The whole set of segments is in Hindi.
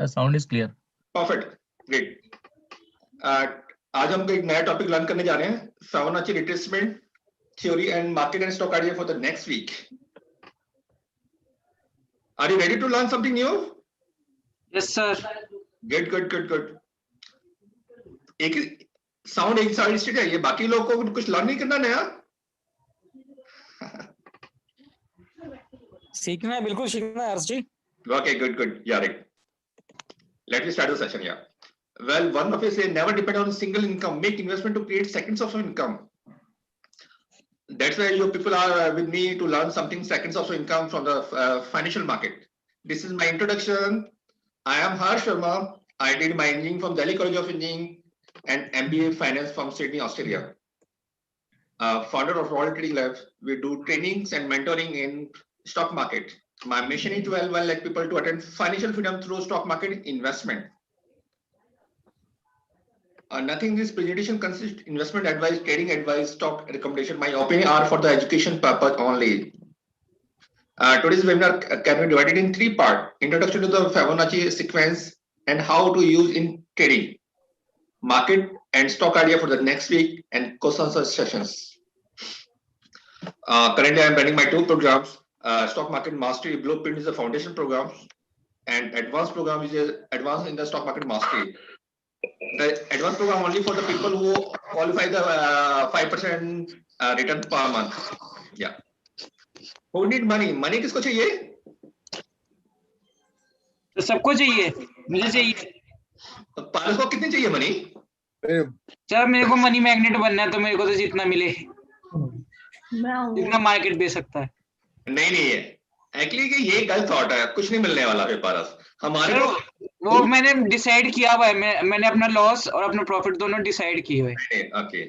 Sound is clear. Perfect, great. आज हम एक नया टॉपिक लर्न करने जा रहे हैं, Fibonacci retracement theory and market and stock idea for the next week. Are you ready to learn something new? Yes sir. Good good good good. एक साउंड एक साइड स्टेट है, ये बाकी लोगों को कुछ लर्न नहीं करना नया? सीखना है, बिल्कुल सीखना है हर्ष जी। Okay, good, good. Yeah, right. Let me start the session. Yeah. Well, one of you say never depend on single income. Make investment to create seconds of income. That's why you people are with me to learn something seconds of income from the financial market. This is my introduction. I am Harsh Sharma. I did my engineering from Delhi College of Engineering and MBA Finance from Sydney, Australia. Founder of Royal Trading Labs. We do trainings and mentoring in stock market. My mission is to help like people to attain financial freedom through stock market investment. Nothing this presentation consists investment advice, trading advice, stock recommendation. My opinion are for the education purpose only. Today's webinar can be divided in three parts: introduction to the Fibonacci sequence and how to use in trading, market and stock idea for the next week, and question answer sessions. Currently, I am running my two programs. Stock Market Mastery Blueprint is a foundation program, and advanced program is advanced in the stock market mastery. The advanced program only for the people who qualify the 5% return per month. Yeah. Who need money? Money किसको चाहिए? तो सबको चाहिए, मुझे चाहिए। पारस को कितनी चाहिए मनी? सर मेरे को मनी मैग्नेट बनना है, तो मेरे को तो जितना मिले जितना मार्केट दे सकता है। नहीं नहीं है एक्चुअली कि ये गलत थॉट है, कुछ नहीं मिलने वाला है पारस हमारे को। वो मैंने डिसाइड किया हुआ है, मैंने अपना लॉस और अपना प्रॉफिट दोनों डिसाइड किए हुए। ओके,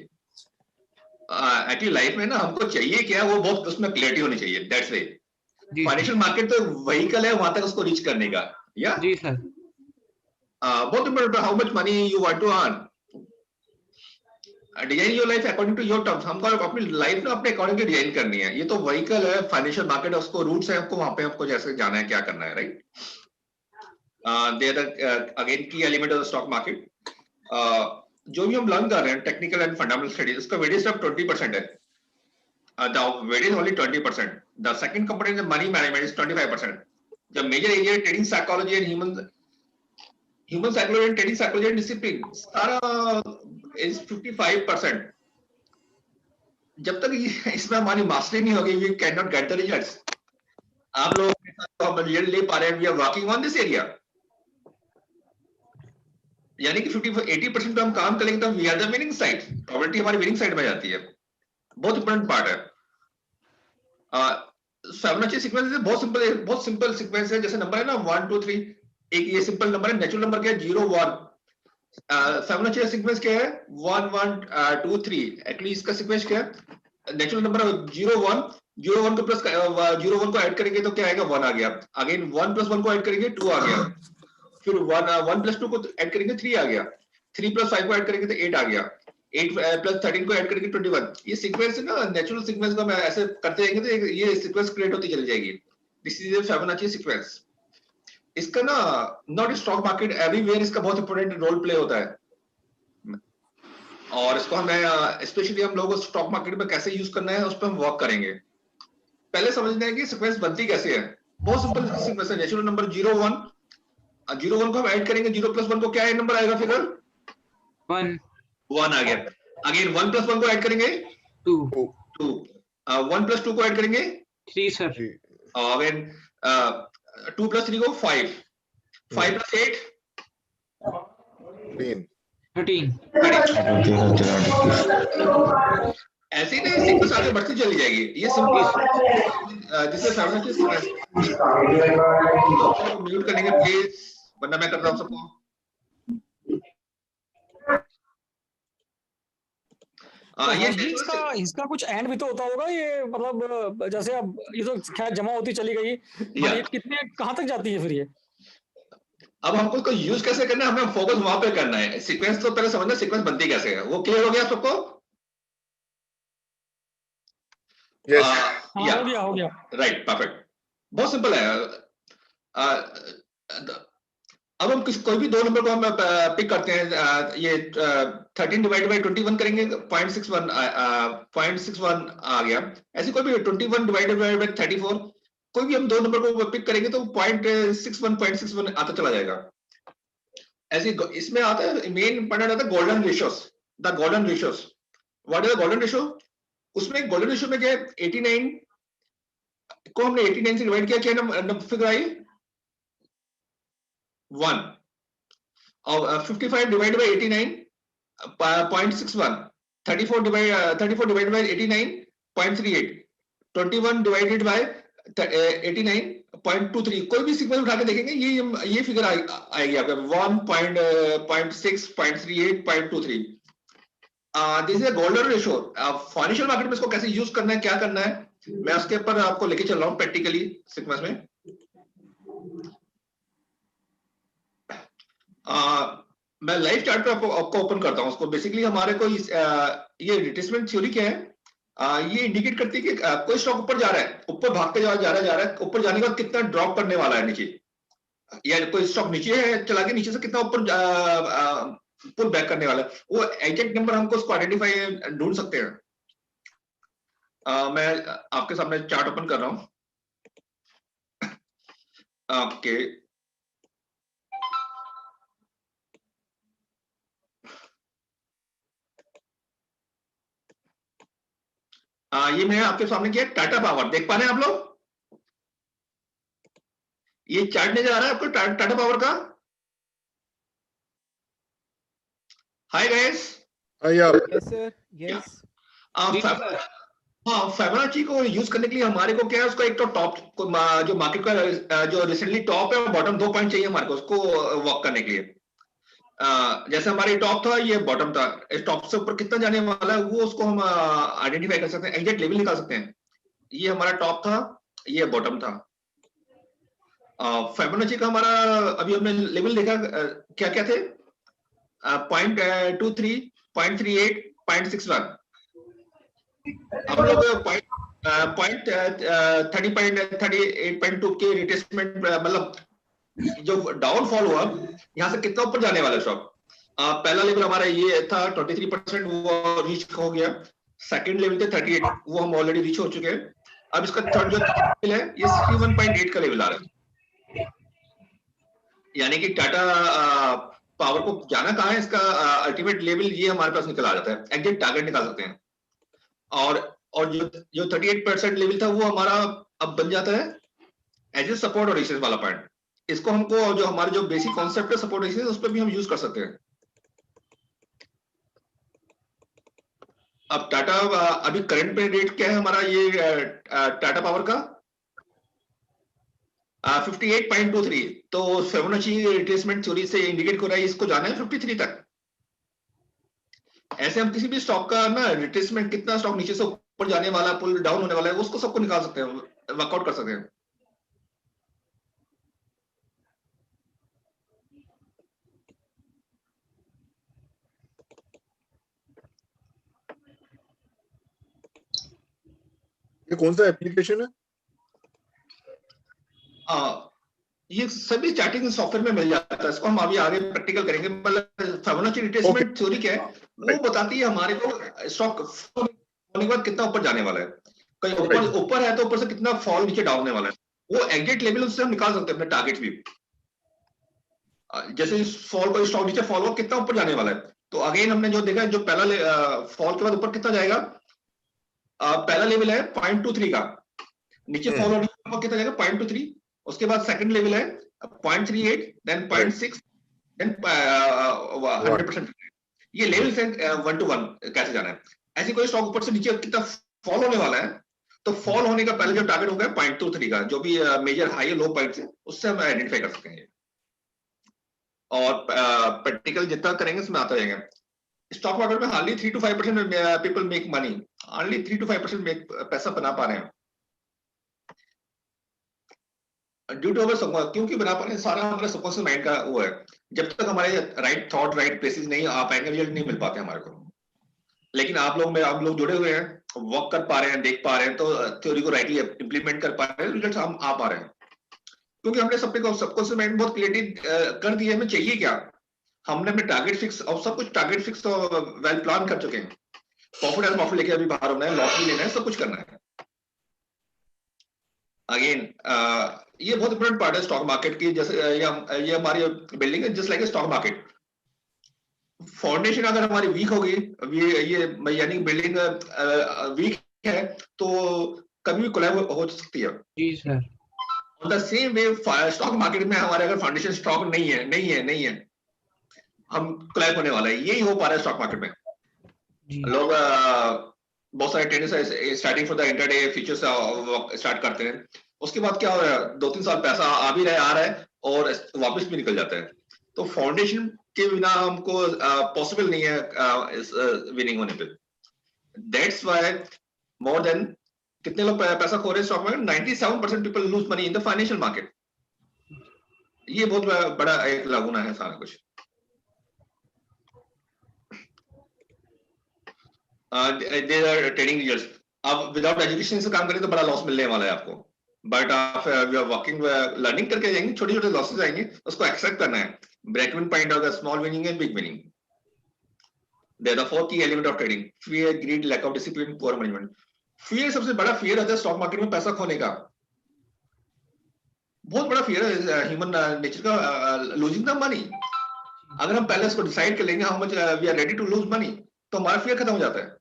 एक्चुअली लाइफ में ना हमको चाहिए क्या, वो बहुत उसमें क्लैरिटी होनी चाहिए। दैट्स व्हाई फाइनेंशियल मार्केट तो व्हीकल है वहां तक उसको रीच करने का। या जी सर। बहुत important, how much money you want to earn, design your life according to your terms. हमको अपनी लाइफ ना अपने अकॉर्डिंग की डिजाइन करनी है। ये तो व्हीकल है फाइनेंशियल मार्केट, उसको रूट्स है, आपको वहां पे आपको जैसे जाना है, क्या करना है, right? There again key element of the stock market. जो भी हम लर्न कर रहे हैं टेक्निकल एंड फंडामेंटल स्टडीज, उसका वेटेज सिर्फ 20% है। The weightage only 20%। The second component is money management is 25%। The major area trading psychology and human psychology and trading psychology and discipline सारा is 55%। जब तक इसमें हमारी मास्टरी नहीं होगी, we cannot get the results। आप लोग हम रिजल्ट ले पा रहे हैं, we are working on this area। यानी कि 80% पे हम काम करेंगे तो we are the winning side, probability हमारी विनिंग साइड में जाती है। बहुत इंपॉर्टेंट पार्ट है। फिबोनाची सीक्वेंस बहुत सिंपल सीक्वेंस है। जैसे नंबर है ना 1 2 3, एक ये सिंपल नंबर है। नेचुरल नंबर क्या है? 0 1। फिबोनाची सीक्वेंस क्या है? 1 1 2 3। एक्चुअली इसका सीक्वेंस क्या है? नेचुरल नंबर 0 1, 0 1 को प्लस 0 1 को ऐड करेंगे तो क्या आएगा? 1 आ गया। अगेन 1 प्लस 1 को ऐड करेंगे 2 आ गया। फिर 1 प्लस 2 को ऐड करेंगे 3 आ गया। 3 प्लस 5 को ऐड करेंगे तो 8 आ गया। 8 प्लस 13 को ऐड करेंगे 21। ये सीक्वेंस है ना, नेचुरल सीक्वेंस को हम ऐसे करते जाएंगे तो ये सीक्वेंस क्रिएट होती चली जाएगी। This is the Fibonacci sequence. इसका ना नॉट स्टॉक मार्केट, एवरीवेयर इसका बहुत इंपॉर्टेंट रोल प्ले होता है। और इसको हमें स्पेशली हम लोगों को स्टॉक मार्केट में कैसे यूज करना है उस पर हम वर्क करेंगे। पहले समझना है कि सीक्वेंस बनती कैसे है। बहुत सिंपल सीक्वेंस है। नेचुरल नंबर 0 1, 0 1 को हम ऐड करेंगे, 0 प्लस 1 को क्या नंबर आएगा? फिगर 1 आ गया। अगेन 1 प्लस 1 को ऐड करेंगे 2। 1 प्लस 2 को ऐड करेंगे 3 सर। अगेन 2 प्लस 3 को 5। 5 प्लस 8 13। ऐसे ही नहीं सीक्वेंस आगे बढ़ती चली जाएगी। ये सिंपल जिससे फिबोनाची सीक्वेंस। म्यूट करेंगे प्लीज, वरना मैं कर रहा हूं सबको। इसका कुछ एंड भी तो होता होगा ये, मतलब जैसे अब ये तो खैर जमा होती चली गई, कितने कहां तक जाती है फिर ये? अब हमको इसको यूज कैसे करना है, हमें फोकस वहां पे करना है। सीक्वेंस तो पहले समझना सीक्वेंस बनती कैसे है। वो क्लियर हो गया सबको? यस हो गया। Right, perfect. बहुत सिंपल है। अब हम कोई भी दो नंबर को हम पिक करते हैं, ये 13 डिवाइड बाई 21 करेंगे 0.61 आ गया। ऐसे कोई भी 21 डिवाइडेड बाई 34, कोई भी हम दो नंबर को पिक करेंगे तो 0.61 आता चला जाएगा। ऐसे इसमें आता है मेन इंपॉर्टेंट आता है golden ratios, the golden ratios. What is the golden ratio? उसमें गोल्डन रेशियो में क्या है, 89 को हमने 89 से डिवाइड किया, क्या नंबर फिगर आई 1, और 55 divide by 89 0.61, 34 divide by 89 0.38, 21 divided by 89.23। कोई भी सीक्वेंस उठा के देखेंगे ये फिगर आएगी आपका 1.6, 0.38, 0.23। This is a golden ratio. Financial market में इसको कैसे यूज करना है, क्या करना है, मैं उसके ऊपर आपको लेके चल रहा हूँ प्रैक्टिकली सीक्वेंस में। मैं लाइव चार्ट पे आपको ओपन करता हूँ उसको। बेसिकली हमारे को ये रिट्रेसमेंट थ्योरी क्या है, ये इंडिकेट करती है कि कोई स्टॉक ऊपर जा रहा है, ऊपर भाग के जा रहा है, ऊपर जाने के बाद कितना ड्रॉप करने वाला है नीचे, या कोई स्टॉक नीचे है चला के नीचे से कितना ऊपर पुल बैक करने वाला है, वो एग्जैक्ट नंबर हमको उसको आइडेंटिफाई ढूंढ सकते हैं। मैं आपके सामने चार्ट ओपन कर रहा हूं आपके। ये मैं आपके सामने किया टाटा पावर, देख पा रहे हैं आप लोग? ये चार्ट नजर आ रहा है आपको टाटा पावर का? Hi guys. Yes sir, yes. हाँ, फिबोनाची को यूज करने के लिए हमारे को क्या है, उसका एक तो टॉप जो मार्केट का जो रिसेंटली टॉप है और बॉटम 2 पॉइंट चाहिए हमारे को उसको वॉक करने के लिए। जैसे हमारी टॉप था, ये बॉटम था, इस टॉप से ऊपर कितना जाने वाला है वो उसको हम आइडेंटिफाई कर सकते हैं, एग्जैक्ट लेवल निकाल सकते हैं। ये हमारा टॉप था, ये बॉटम था। फिबोनाची का हमारा अभी हमने लेवल देखा, क्या क्या थे, 0.23, 0.38, 0.61। हम लोग 38.2 के रिट्रेसमेंट, मतलब जो डाउनफॉल हुआ यहाँ से कितना ऊपर जाने वाला स्टॉक। पहला लेवल हमारा ये था 23%, वो रीच हो गया। सेकंड लेवल थे 38, वो हम ऑलरेडी रीच हो चुके हैं। अब इसका थर्ड जो लेवल है ये 61.8 का लेवल आ रहा है, यानी कि टाटा पावर को जाना कहाँ है, इसका अल्टीमेट लेवल ये हमारे पास निकल आ जाता है, एग्जैक्ट टारगेट निकाल सकते हैं। और जो 38% लेवल था वो हमारा अब बन जाता है एज ए सपोर्ट और रेजिस्टेंस वाला पॉइंट। इसको हमको जो हमारे जो बेसिक कॉन्सेप्ट है सपोर्ट रेजिस्टेंस, उस पर भी हम यूज कर सकते हैं। अब टाटा अभी करंट पे रेट क्या है हमारा, ये टाटा पावर का 58.23, तो फिबोनाची रिट्रेसमेंट थ्योरी से इंडिकेट कर रहा है इसको जाना है 53 तक। ऐसे हम किसी भी स्टॉक का ना रिट्रेसमेंट, कितना स्टॉक नीचे से ऊपर जाने वाला, पुल डाउन होने वाला है, उसको सबको निकाल सकते हैं, वर्कआउट कर सकते हैं। ये कौन सा एप्लीकेशन है? ये सभी चार्टिंग सॉफ्टवेयर में मिल जाता है, इसको हम अभी आगे प्रैक्टिकल करेंगे। मतलब फिबोनाची रिट्रेसमेंट थ्योरी क्या है, वो बताती है हमारे को स्टॉक होने के बाद कितना ऊपर जाने वाला है, कहीं ऊपर है तो ऊपर से कितना फॉल नीचे डाउन होने वाला है, वो एग्जैक्ट लेवल उससे हम निकाल सकते हैं अपने टारगेट भी। जैसे फॉल को स्टॉक नीचे फॉल हुआ, कितना ऊपर जाने वाला है, तो अगेन हमने जो देखा जो पहला फॉल के बाद ऊपर कितना जाएगा, पहला लेवल है 0.23 का, नीचे फॉल होने के बाद कितना जाएगा 0.23, उसके बाद सेकंड लेवल है 0.38, देन 0.6, देन 100%। ये लेवल से 1 to 1 कैसे जाना है। ऐसे कोई स्टॉक ऊपर से नीचे कितना फॉल होने वाला है, तो फॉल होने का पहले जो टारगेट होगा 0.23 का, जो भी मेजर हाई लो पॉइंट है उससे हम आइडेंटिफाई कर सकते हैं। और प्रैक्टिकल जितना करेंगे उसमें आता जाएगा। स्टॉक मार्केट में hardly 3 to 5% people make money, hardly 3 to 5% पैसा बना पा रहे हैं। ड्यू टू अवर, क्योंकि बना पा रहे हैं, सारा हमारे सबकॉन्शियस माइंड का वो है। जब तक हमारे राइट थॉट, राइट प्लेसेस नहीं आ पाएंगे, रिजल्ट नहीं मिल पाते हमारे को। लेकिन आप लोग जुड़े हुए हैं, वर्क कर पा रहे हैं, देख पा रहे हैं, तो थ्योरी को राइटली इंप्लीमेंट कर पा रहे हैं, रिजल्ट हम आ पा रहे हैं। क्योंकि हमने सबको माइंड बहुत क्लियरली कर दिया हमें चाहिए क्या, हमने अपने टारगेट फिक्स और सब कुछ टारगेट फिक्स और वेल प्लान कर चुके हैं, प्रॉफिट एंड प्रॉफिट लेके अभी बाहर होना है, लॉस भी लेना है, सब कुछ करना है। अगेन ये बहुत इंपॉर्टेंट पार्ट है स्टॉक मार्केट की। जैसे ये हमारी बिल्डिंग है just like stock market. Foundation अगर हमारी वीक होगी, ये यानी बिल्डिंग वीक है तो कभी भी कोलैप्स हो सकती है। जी sir. On the same way stock market में हमारे अगर फाउंडेशन स्ट्रॉन्ग नहीं है हम कोलैप्स होने वाला है। यही हो पा रहा है स्टॉक मार्केट में। लोग बहुत सारे traders starting for the intraday futures start करते हैं, उसके बाद क्या हो रहा है 2-3 साल पैसा आ रहा है और वापस भी निकल जाता है। तो फाउंडेशन के बिना हमको पॉसिबल नहीं है इस विनिंग होने पे। दैट्स व्हाई मोर देन कितने लोग पैसा खो रहे हैं stock market, 97% people lose money in the financial market. ये बहुत बड़ा एक लागुना है सारा कुछ। ट्रेडिंग रिजल्ट्स, अब विदाउट एजुकेशन से काम करें तो बड़ा लॉस मिलने वाला है आपको, बट आप वर्किंग लर्निंग करके जाएंगे, छोटे छोटे लॉसेस आएंगे, उसको एक्सेप्ट करना है। ब्रेक इवन पॉइंट होगा small winning and big winning. There are 4 key element of trading: fear, greed, lack of discipline, poor management. Fear सबसे बड़ा फियर होता है स्टॉक मार्केट में पैसा खोने का, बहुत बड़ा फियर है ह्यूमन नेचर का, लूजिंग द मनी। अगर हम पहले इसको डिसाइड कर लेंगे how much we are ready to lose money तो हमारा फियर खत्म हो जाता है।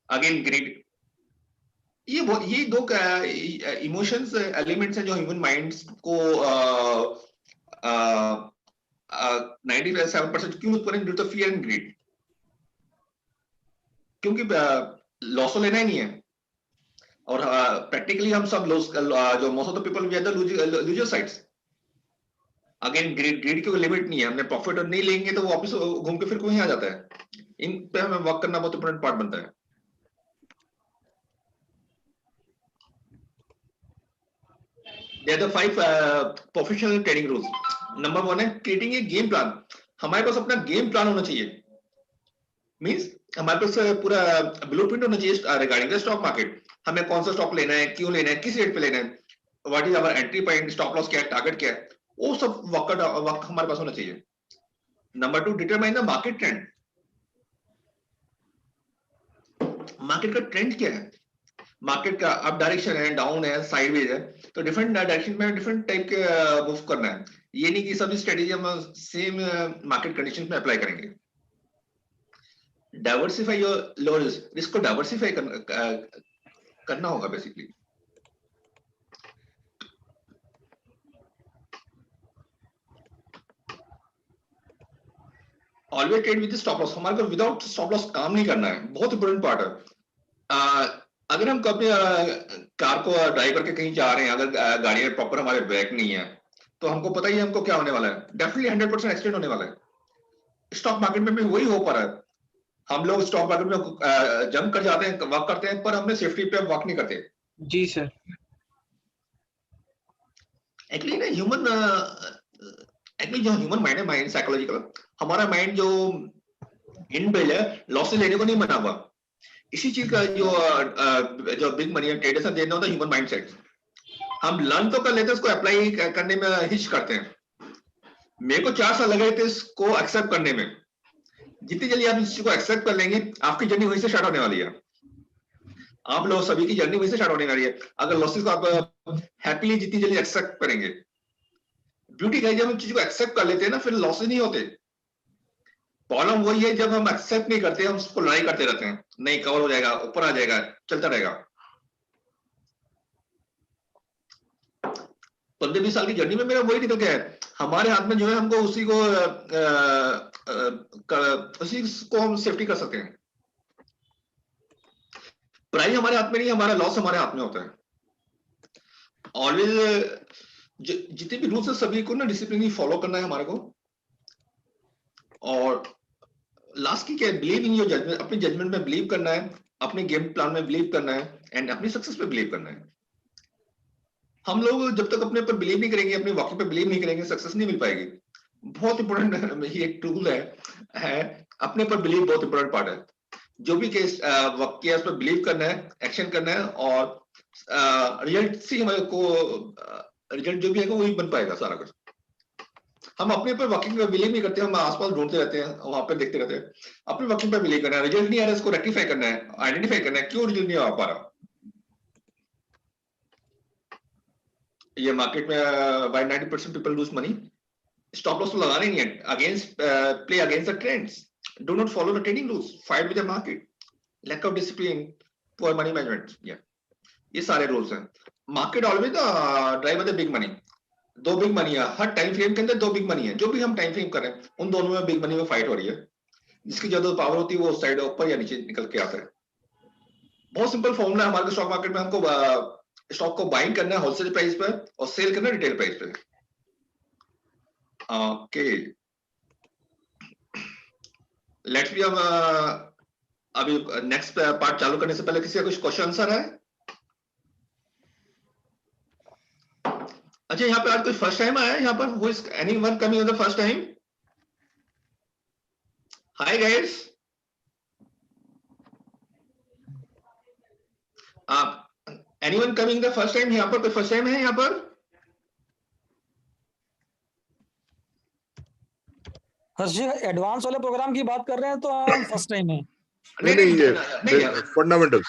अगेन ग्रीड, ये दो इमोशंस एलिमेंट्स हैं जो ह्यूमन माइंड्स को 97% क्यों उत्पन्न due to fear and greed, क्योंकि लॉस तो लेना ही नहीं है। और प्रैक्टिकली हम सब लॉस जो most of the people we are the loser sides. Again greed की कोई लिमिट नहीं है, हमने प्रॉफिट और नहीं लेंगे तो वो वापस घूम के फिर कोई आ जाता है। इन पे हमें वर्क करना बहुत इंपॉर्टेंट पार्ट बनता है। There are the 5 professional trading rules. Number 1 है क्रिएटिंग ए गेम प्लान। हमारे पास अपना गेम प्लान होना चाहिए, मींस हमारे पास पूरा ब्लूप्रिंट होना चाहिए रिगार्डिंग द स्टॉक मार्केट। हमें कौन सा स्टॉक लेना है, क्यों लेना है, किस रेट पे लेना है, what is our entry point, stop loss क्या है, टारगेट क्या है, वो सब वक्त हमारे पास होना चाहिए। Number 2, determine the market trend. Market का ट्रेंड क्या है, मार्केट का अप डायरेक्शन है, डाउन है, साइडवेज है, तो डिफरेंट डायरेक्शन में डिफरेंट टाइप के मूव करना है। ये नहीं कि सभी स्ट्रेटेजी हम सेम मार्केट कंडीशन में अप्लाई करेंगे। डाइवर्सिफाई योर लॉस, इसको डाइवर्सिफाई करना होगा basically. Always trade with stop loss. हमारे को विदाउट स्टॉप लॉस काम नहीं करना है, बहुत इंपॉर्टेंट पार्ट है। अगर हम कभी कार को ड्राइव करके कहीं जा रहे हैं, अगर गाड़ी में प्रॉपर हमारे ब्रेक नहीं है तो हमको पता ही है हमको क्या होने वाला है, डेफिनेटली 100% एक्सीडेंट होने वाला है। स्टॉक मार्केट में भी वही हो पा रहा है। हम लोग स्टॉक मार्केट में जंप कर जाते हैं, वर्क करते हैं, पर हमने सेफ्टी पे वर्क नहीं करते। जी सर। एक्चुअली ना एक्चुअली जो ह्यूमन माइंड है, माइंड साइकोलॉजिकल, हमारा माइंड जो इनबिल्ट है, लॉस लेने को नहीं बना हुआ। इसी चीज का जो बिग मनी ट्रेडर्स हैं, देना होता है ह्यूमन माइंडसेट। हम लर्न तो कर लेते हैं, उसको अप्लाई करने में हिच करते हैं। मेरे को 4 साल लगे थे इसको एक्सेप्ट करने में। जितनी जल्दी आप इस चीज को एक्सेप्ट कर लेंगे, आपकी जर्नी वहीं से स्टार्ट होने वाली है। आप लोग सभी की जर्नी वहीं से स्टार्ट होने वाली है, अगर लॉसेस को आप हैप्पीली जितनी जल्दी एक्सेप्ट करेंगे। ब्यूटी का जब हम चीज को एक्सेप्ट कर लेते हैं ना, फिर लॉसेस नहीं होते। प्रॉब्लम वही है जब हम एक्सेप्ट नहीं करते, हम उसको लड़ाई करते रहते हैं, नहीं कवर हो जाएगा, ऊपर आ जाएगा, चलता रहेगा। 15-20 साल की जर्नी में मेरा वही निकल गया है। हमारे हाथ में जो है, हमको उसी को हम सेफ्टी कर सकते हैं। प्राइस हमारे हाथ में नहीं, हमारा लॉस हमारे हाथ में होता है। ऑलवेज जितने भी रूल्स है सभी को ना डिसिप्लिन फॉलो करना है हमारे को। और लास्ट की क्या है, बिलीव इन योर जजमेंट। अपने जजमेंट में बिलीव करना है, अपने गेम प्लान में बिलीव करना है, एंड अपनी सक्सेस पे बिलीव करना है। हम लोग जब तक अपने पर बिलीव नहीं करेंगे, अपने वाक्य पे बिलीव नहीं करेंगे, सक्सेस नहीं मिल पाएगी। बहुत इंपॉर्टेंट ये एक टूल है अपने पर बिलीव, बहुत इंपॉर्टेंट पार्ट है। जो भी केस वाक्य है उस पर बिलीव करना है, एक्शन करना है, और रिजल्ट से हमारे को रिजल्ट जो भी है वही बन पाएगा सारा कुछ। हम अपने पर वर्किंग पे बिलीव नहीं करते, हम आसपास ढूंढते रहते हैं, वहां पे देखते रहते हैं। अपने वर्किंग पे बिलीव करना है, रिजल्ट नहीं आ रहा है इसको रेक्टिफाई करना है, आइडेंटिफाई करना है क्यों रिजल्ट नहीं आ पा रहा। ये मार्केट में by 90% people lose money. Stop loss तो लगाना ही नहीं है, against play against the trends, do not follow the trading rules, fight with the market, lack of discipline, poor money management, ये सारे रूल्स हैं। Market always drive the big money, though big money है हर टाइम फ्रेम के अंदर, दो बिग मनी है, जो भी हम टाइम फ्रेम कर रहे हैं उन दोनों में बिग मनी में फाइट हो रही है। जिसकी ज्यादा पावर होती है वो साइड ऊपर या नीचे निकल के आता है। बहुत सिंपल फॉर्मूला है हमारे स्टॉक मार्केट में, हमको स्टॉक को बाइंग करना है होलसेल प्राइस पे और सेल करना है रिटेल प्राइस पे। Okay, let's be. हम अभी नेक्स्ट पार्ट चालू करने से पहले किसी का कुछ क्वेश्चन आंसर है? अच्छा, यहाँ पे आज कोई फर्स्ट टाइम आया है यहाँ पर? Who is anyone coming on the first time? Hi guys, आप anyone coming the first time? यहाँ पर कोई फर्स्ट टाइम है यहाँ पर? हर्ष जी एडवांस वाले प्रोग्राम की बात कर रहे हैं तो हम फर्स्ट टाइम है। नहीं ये फंडामेंटल्स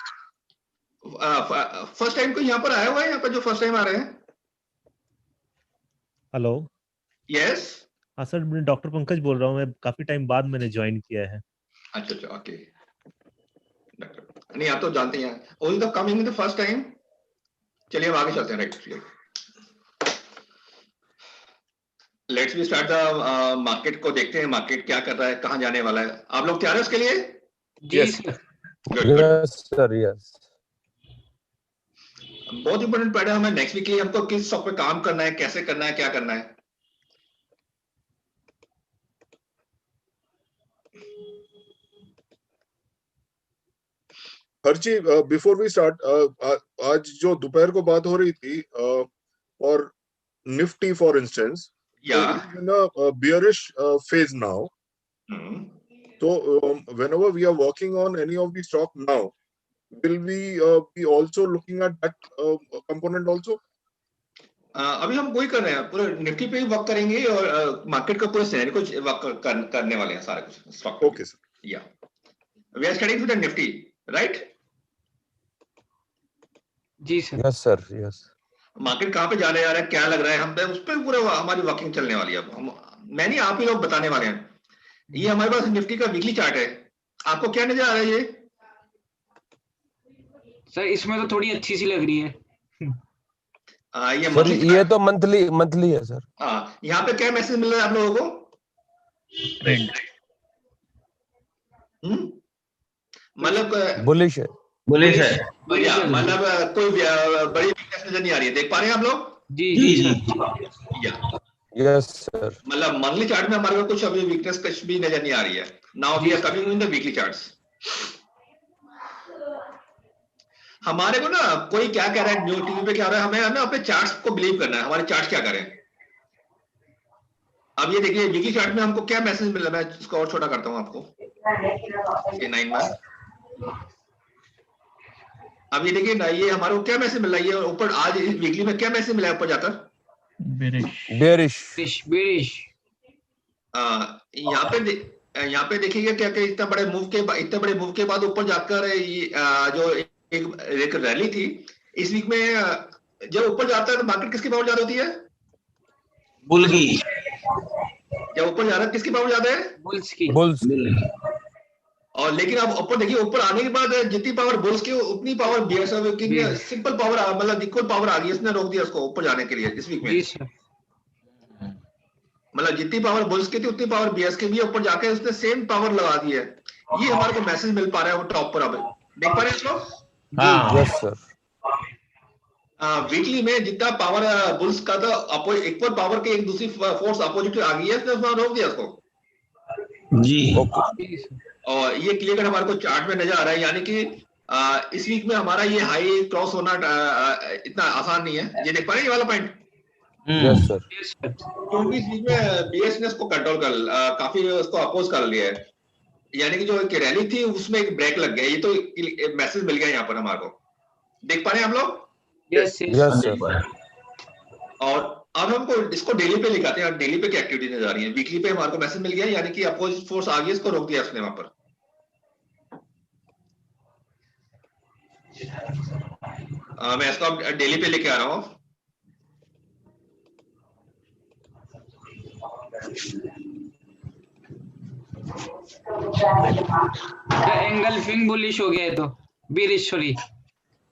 फर्स्ट टाइम को यहाँ पर आया हुआ है, यहाँ पर जो फर्स्ट टाइम आ रहे हैं? Hello, yes. हाँ सर, मैं डॉक्टर पंकज बोल रहा हूँ, मैं काफी टाइम बाद मैंने ज्वाइन किया है। अच्छा अच्छा, ओके। नहीं, आप तो जानते हैं only the coming the first time. चलिए हम आगे चलते हैं। Right, let's we start the market को देखते हैं, मार्केट क्या कर रहा है, कहां जाने वाला है। आप लोग तैयार हैं इसके लिए? Yes yes sir, yes. बहुत इंपॉर्टेंट पढ़ा हमें नेक्स्ट वीक के लिए, हमको किस स्टॉक पे काम करना है, कैसे करना है, क्या करना है। हर्षी, बिफोर वी स्टार्ट, आज जो दोपहर को बात हो रही थी और Nifty for instance, in a bearish phase now. So whenever we are working on any of the stock now, will we be also looking at that component also? अभी हम वही कर रहे हैं, पूरे निफ्टी पे ही वर्क करेंगे और मार्केट का पूरे सिनेरियो को वर्क करने वाले हैं सारा कुछ stock. Okay sir, yeah we are studying with the Nifty, right? जी sir. Yes sir, yes. Market कहाँ पे जाने जा रहा है, क्या लग रहा है, हम पे उस पर पूरा हमारी वर्किंग चलने वाली है। हम मैं नहीं, आप ही लोग बताने वाले हैं। ये हमारे पास निफ्टी का वीकली चार्ट है, आपको क्या नजर आ रहा है ये? सर इसमें तो थोड़ी अच्छी सी लग रही है। ये सर ये तो मंथली है सर। यहाँ पे क्या मैसेज मिल रहा है आप लोगों को? ट्रेंड मतलब बुलिश है। मतलब कोई बड़ी वीकनेस नजर नहीं आ रही है, देख पा रहे हैं आप लोग? जी जी यस सर। मतलब मंथली चार्ट में हमारे को कुछ अभी वीकनेस कुछ भी नजर नहीं आ रही है। Now we are coming in the weekly charts. हमारे को ना कोई क्या कह रहा है, न्यू टीवी पे क्या हो रहा है, हमें ना अपने चार्ट्स को बिलीव करना है, हमारे चार्ट्स क्या करें। अब ये देखिए वीकली चार्ट में हमको क्या मैसेज मिल रहा है, मैं इसको और छोटा करता हूं आपको। अब ये देखिए ना, ये हमारे को क्या मैसेज मिल रहा है, ये ऊपर आज वीकली में क्या मैसेज मिला है ऊपर जाकर? बेरिश। यहाँ पे देखिएगा क्या कि इतने बड़े मूव के बाद ऊपर जाकर जो एक रैली थी इस वीक में, जब ऊपर जाता है तो मार्केट किसकी पावर ज्यादा होती है? बुल की। जब ऊपर जा रहा है किसकी पावर ज्यादा है? बुल्स। और लेकिन अब ऊपर देखिए, ऊपर आने के बाद जितनी पावर बुल्स की उतनी पावर बीएसएफ की सिंपल पावर, मतलब इक्वल पावर आ गई, इसने रोक दिया उसको ऊपर जाने के लिए इस वीक में। मतलब जितनी पावर बुल्स की थी उतनी पावर बीएस के भी ऊपर जाके उसने सेम पावर लगा दी है। ये हमारे को मैसेज मिल पा रहा है वो टॉप पर। अब देख पा रहे हैं इसको? Yes sir. वीकली में जितना पावर बुल्स का था, इक्वल पावर के एक दूसरी फोर्स अपोजिट आ गई है, इसने रोक दिया उसको। जी। और ये क्लियर कट हमारे को चार्ट में नजर आ रहा है, यानी कि इस वीक में हमारा ये हाई क्रॉस होना इतना आसान नहीं है। ये देख पा रहे हैं ये वाला पॉइंट? Yes sir. क्योंकि इस वीक में बीएस ने इसको कंट्रोल कर काफी उसको अपोज कर लिया है, यानी कि जो एक रैली थी उसमें एक ब्रेक लग गया। ये तो मैसेज मिल गया यहाँ पर हमारे को, देख पा रहे हैं हम लोग? Yes sir. और अब हमको इसको डेली पे लिखाते हैं, डेली पे क्या एक्टिविटी नजर आ रही है, वीकली पे हमारे को मैसेज मिल गया, यानी कि अपोजिट फोर्स आ गई, इसको रोक दिया उसने वहां पर। मैं इसको अब डेली पे लेके आ रहा हूँ। एंगल्फिंग बुलिश हो गया है तो बीरेश्वरी।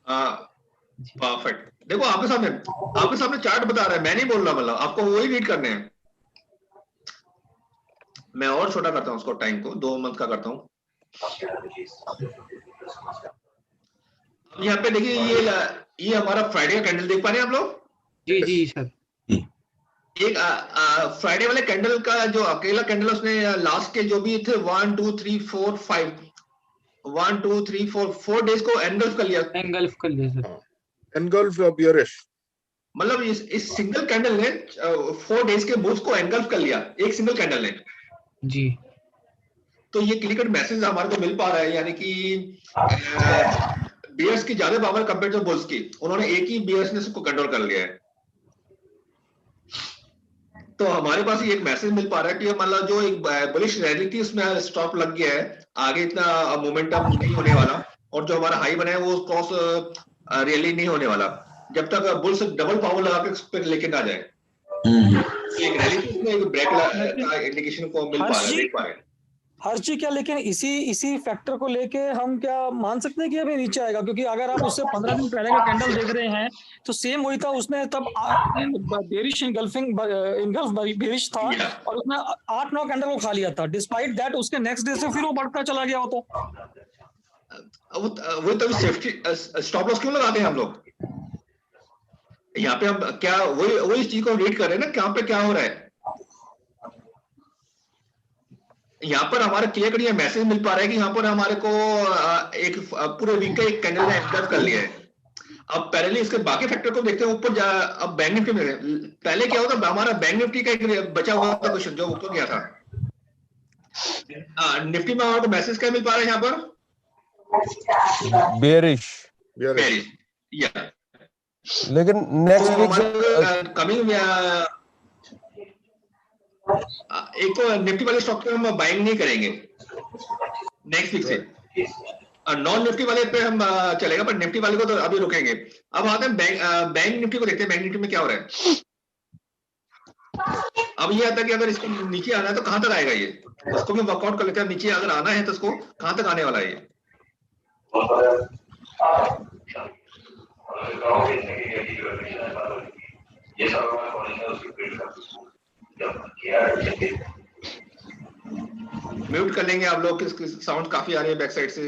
परफेक्ट। देखो आपके सामने चार्ट बता रहा है, मैं नहीं बोल रहा, मतलब आपको वही रीड करने हैं। मैं और छोटा करता हूँ उसको, टाइम को 2 मंथ का करता हूँ। यहाँ पे देखिए ये हमारा फ्राइडे का कैंडल देख पा रहे हैं आप लोग? जी जी सर। एक फ्राइडे वाले कैंडल का जो अकेला कैंडल, उसने लास्ट के जो भी थे 1 2 3 4 5 1 2 3 4 डेज को एनगल्फ कर लिया। एंगल्फ कर लिया सर। एनगल्फ बियरिश, मतलब इस सिंगल कैंडल ने 4 डेज के बुल्स को एनगल्फ कर लिया, एक सिंगल कैंडल ने जी। तो ये क्लियर कट मैसेज हमारे को मिल पा रहा है, यानी कि बियर्स की ज्यादा पावर कंपेयर टू बुल्स की, उन्होंने एक ही बियर्स ने सबको कंट्रोल कर लिया है। तो हमारे पास ये एक मैसेज मिल पा रहा है कि मतलब जो एक बुलिश रैली थी उसमें स्टॉप लग गया है, आगे इतना मोमेंटम नहीं होने वाला, और जो हमारा हाई बना है वो क्रॉस रैली नहीं होने वाला जब तक बुल्स डबल पावर लगा के उस पर लेके ना जाए। एक रैली थी उसमें एक ब्रेक का इंडिकेशन को मिल पा रहा है, देख पा रहे हैं। हर्षी क्या लेकिन इसी फैक्टर को लेके हम क्या मान सकते हैं कि अभी नीचे आएगा? क्योंकि अगर आप उससे 15 दिन पहले का कैंडल देख रहे हैं तो सेम वही था, उसने तब बेरिश इनगल्फ बेरिश था और उसने 8-9 कैंडल को खा लिया था। डिस्पाइट दैट उसके नेक्स्ट डे से फिर वो बढ़ता चला गया होता। वो तभी सेफ्टी स्टॉप लॉस क्यों लगाते हैं हम लोग? यहाँ पे हम क्या वही इस चीज को रीड कर रहे हैं ना, कहाँ पे क्या हो रहा है। यहाँ पर हमारा क्लियर कट मैसेज मिल पा रहा है कि यहाँ पर हमारे को एक पूरे वीक का एक कैंडल ने एनगल्फ कर लिया है। अब पैरेलली इसके बाकी फैक्टर को देखते हैं ऊपर अब बैंक निफ्टी में पहले क्या होता, हमारा बैंक निफ्टी का एक बचा हुआ था क्वेश्चन जो ऊपर गया था। निफ्टी में हमारे को मैसेज क्या मिल पा रहा है यहाँ पर? बेरिश। या लेकिन नेक्स्ट वीक कमिंग एक तो निफ्टी वाले स्टॉक पे हम बाइंग नहीं करेंगे नेक्स्ट वीक से, नॉन निफ्टी वाले पे हम चलेगा, पर निफ्टी वाले को तो अभी रुकेंगे। अब आते हैं बैंक निफ्टी को देखते हैं, बैंक निफ्टी में क्या हो रहा है। अब ये आता है कि अगर इसको नीचे आना है तो कहां तक आएगा, ये उसको भी वर्कआउट कर लेते हैं। नीचे अगर आना है तो उसको कहां तक आने वाला है ये म्यूट कर लेंगे आप लोग, साउंड काफी आ रही है बैक साइड से।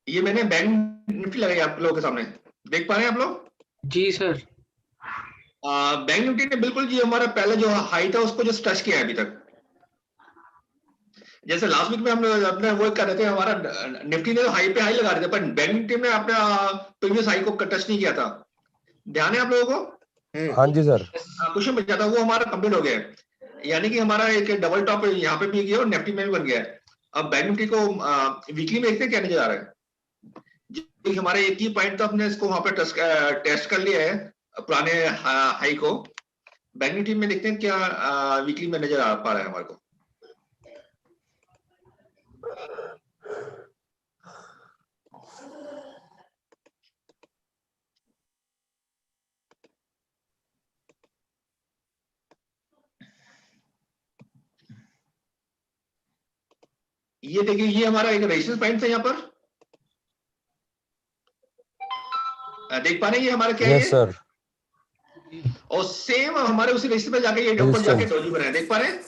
ये मैंने बैंक निफ्टी लगाई आप लोगों के सामने, देख पा रहे हैं आप लोग? जी सर। बैंक निफ्टी ने बिल्कुल जी हमारा पहले जो हाई था उसको जस्ट टच किया है अभी तक। जैसे लास्ट वीक में हम अपने वो कर रहे थे, हमारा निफ्टी ने हाई पे हाई लगा रहे थे, पर बैंक निफ्टी ने अपना प्रीवियस हाई को टच नहीं किया था। ध्यान है आप लोगों को? हाँ जी सर। क्वेश्चन बचा था वो हमारा कंप्लीट हो गया है, यानी कि हमारा एक डबल टॉप यहाँ पे भी गया और निफ्टी में भी बन गया है। अब बैंक निफ्टी को वीकली में देखते हैं क्या नजर आ रहा है। हमारे एक ही पॉइंट था, अपने इसको वहां पे टेस्ट कर लिया है पुराने हाई को। बैंक निफ्टी में देखते हैं क्या वीकली में नजर आ पा रहा है हमारे को। ये देखिए ये हमारा एक रेजिस्टेंस पॉइंट था यहाँ पर, देख पा रहे हैं ये हमारा क्या है? Yes sir. और सेम हमारे उसी रेजिस्टेंस पे जाके ये ऊपर जाके डोजी बना है, देख पा रहे हैं?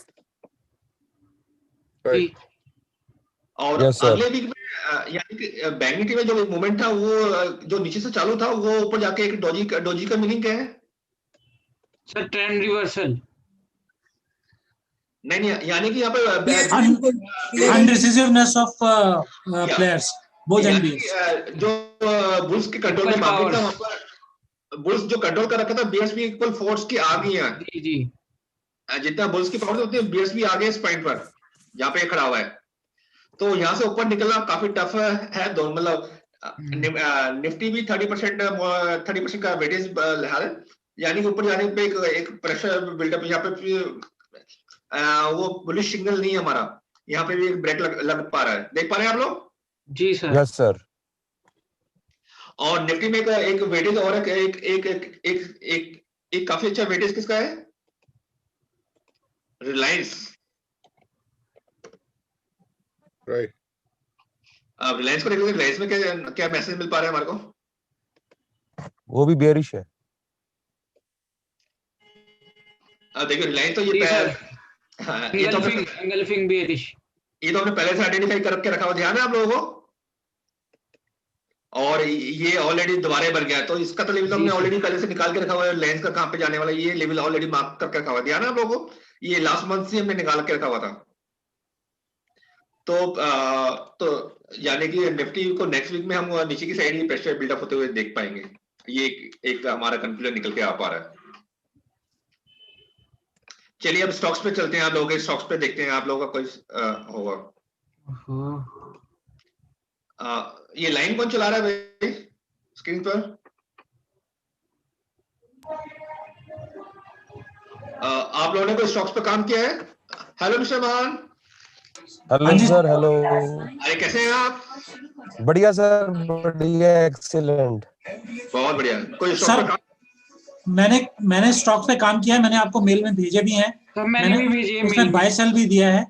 और अगले वीक में यानी कि बैंक निफ्टी में जो मूवमेंट था वो जो नीचे से चालू था वो ऊपर जाके एक डोजी का मीनिंग क्या है सर? Trend reversal. नहीं, यानी कि यहाँ पर अनडिसिसिवनेस ऑफ प्लेयर्स बोथ एंड जो बुल्स के कंट्रोल में मार्केट था वहां पर बुल्स जो कंट्रोल कर रखा था बीएसपी इक्वल फोर्स की आ गई है जी जी, जितना बुल्स की पावर होती है बीएसपी आ गए इस पॉइंट पर जहाँ पे खड़ा हुआ है। तो यहाँ से ऊपर निकलना काफी टफ है। दोनों मतलब निफ्टी भी 30% का वेटेज है, यानी कि ऊपर जाने पे एक प्रेशर बिल्डअप यहाँ पे वो बुलिश सिग्नल नहीं है हमारा, यहाँ पे भी एक ब्रेक लग पा रहा है, देख पा रहे हैं आप लोग? जी सर। Yes sir. और निफ्टी में एक वेटेज और एक एक एक एक एक, एक, एक काफी अच्छा वेटेज किसका है? रिलायंस। राइट। अब रिलायंस को देखिए, रिलायंस में क्या क्या मैसेज मिल पा रहा है हमारे को? वो भी बेयरिश है। देखिए रिलायंस तो ये एंगल्फिंग बेयरिश, ये तो हमने पहले से आइडेंटिफाई करके रखा हुआ, ध्यान है आप लोगों को? और ये ऑलरेडी दोबारा बढ़ गया, तो इसका तो लेवल हमने ऑलरेडी पहले से निकाल के रखा हुआ है। रिलायंस का कहां पे जाने वाला है ये लेवल ऑलरेडी मार्क करके रखा हुआ है, ध्यान है आप लोगों को? ये लास्ट मंथ से हमने निकाल के रखा हुआ था। तो यानी कि निफ्टी को नेक्स्ट वीक में हम नीचे की साइड ही प्रेशर बिल्डअप होते हुए देख पाएंगे। ये एक हमारा कंक्लूजन निकल के आ पा रहा है। चलिए अब स्टॉक्स पे चलते हैं, आप लोगों के स्टॉक्स पे देखते हैं आप लोगों का कोई होगा। ये लाइन कौन चला रहा है भाई स्क्रीन पर? आप लोगों ने कोई स्टॉक्स पे काम किया है? हेलो मिस्टर मान। Hello sir. हेलो। अरे कैसे हैं आप? बढ़िया सर, बढ़िया, एक्सीलेंट। बहुत बढ़िया। कोई स्टॉक सर पे काम? मैंने स्टॉक पे काम किया है, मैंने आपको मेल में भेजे भी हैं। तो मैंने भी भेजी है उसमें मेल। बाय सेल भी दिया है,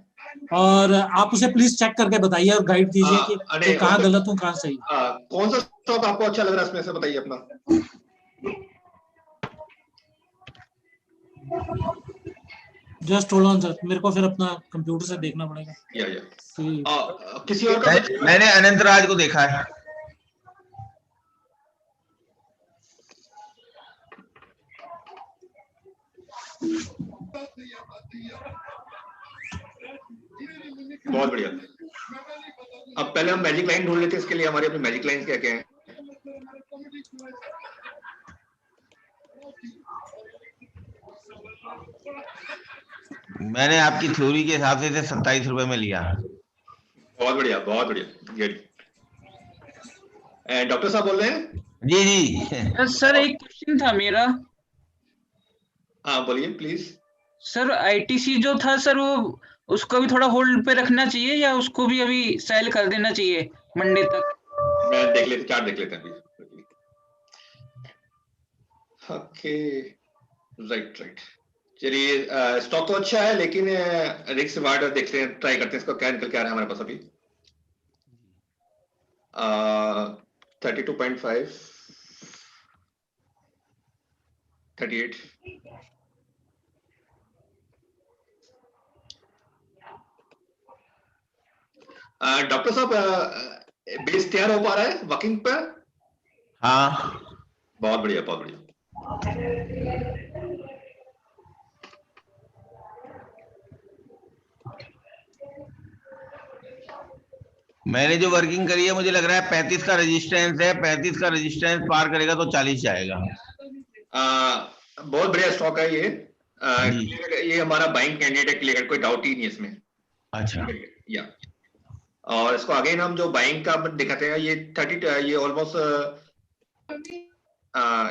और आप उसे प्लीज चेक करके बताइए और गाइड दीजिए कि तो कहाँ गलत हूँ कहाँ सही। कौन सा स्टॉक आपको अच्छा लग रहा है इसमें से बताइए अपना। जस्ट होल्ड ऑन सर, मेरे को फिर अपना कंप्यूटर से देखना पड़ेगा। किसी और का? मैंने अनंत राज को देखा है। बहुत बढ़िया। अब पहले हम मैजिक लाइन ढूंढ लेते हैं, इसके लिए हमारे अपने मैजिक लाइन क्या क्या है। मैंने आपकी थ्योरी के हिसाब से 27 रुपए में लिया। बहुत बढ़िया, बहुत बढ़िया, गुड। डॉक्टर साहब बोल रहे हैं? जी जी सर एक क्वेश्चन था मेरा। हाँ बोलिए प्लीज। सर आईटीसी जो था सर, वो उसको भी थोड़ा होल्ड पे रखना चाहिए या उसको भी अभी सेल कर देना चाहिए मंडे तक? मैं देख लेते, चार्ट देख लेते हैं अभी। Okay, right right. चलिए स्टॉक तो अच्छा है, लेकिन रिस्क रिवार्ड देखते हैं, ट्राई करते हैं इसको क्या निकल के आ रहा है हमारे पास अभी। 32.5, 38। डॉक्टर साहब बेस तैयार हो पा रहा है वर्किंग पर? हाँ बहुत बढ़िया, बहुत बढ़िया। मैंने जो वर्किंग करी है मुझे लग रहा है 35 का रेजिस्टेंस है, 35 का रेजिस्टेंस पार करेगा तो 40 जाएगा। बहुत बढ़िया स्टॉक है ये। ये हमारा बाइंग कैंडिडेट है, क्लियर, कोई डाउट ही नहीं है इसमें। अच्छा या और इसको अगेन हम जो बाइंग का दिखाते हैं, ये 30, ये ऑलमोस्ट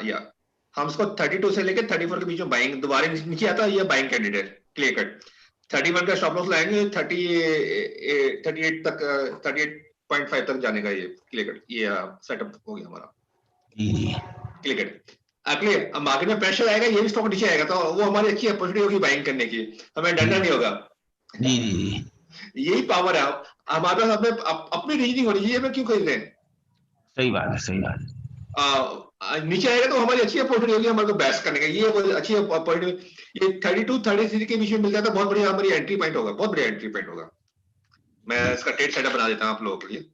या हम इसको 32 से लेकर 34 के बीच में बाइंग, दोबारा नीचे आता है, ये बाइंग कैंडिडेट क्लियर कट। 31 का स्टॉप लॉस लाएंगे, 38 तक, 38.5 तक जाने का ये क्लियर कट, ये सेटअप हो गया हमारा क्लियर कट। क्लियर, अब मार्केट में प्रेशर आएगा, ये भी स्टॉक नीचे आएगा, तो वो हमारी अच्छी अपॉर्चुनिटी होगी बाइंग करने की, हमें डरना नहीं होगा। जी जी यही पावर है हमारे पास। अपने अपनी रीजनिंग होनी चाहिए, मैं क्यों खरीद रहे हैं। सही बात है, सही बात है। नीचे आएगा तो हमारी अच्छी अपॉर्चुनिटी होगी हमारे को बेस्ट करने का, ये अच्छी अपॉर्चुनिटी। ये 32 33 के बीच में मिल जाता है, बहुत बढ़िया हमारी एंट्री पॉइंट होगा, बहुत बढ़िया एंट्री पॉइंट होगा। मैं इसका ट्रेड सेटअप बना देता हूं आप लोगों के लिए।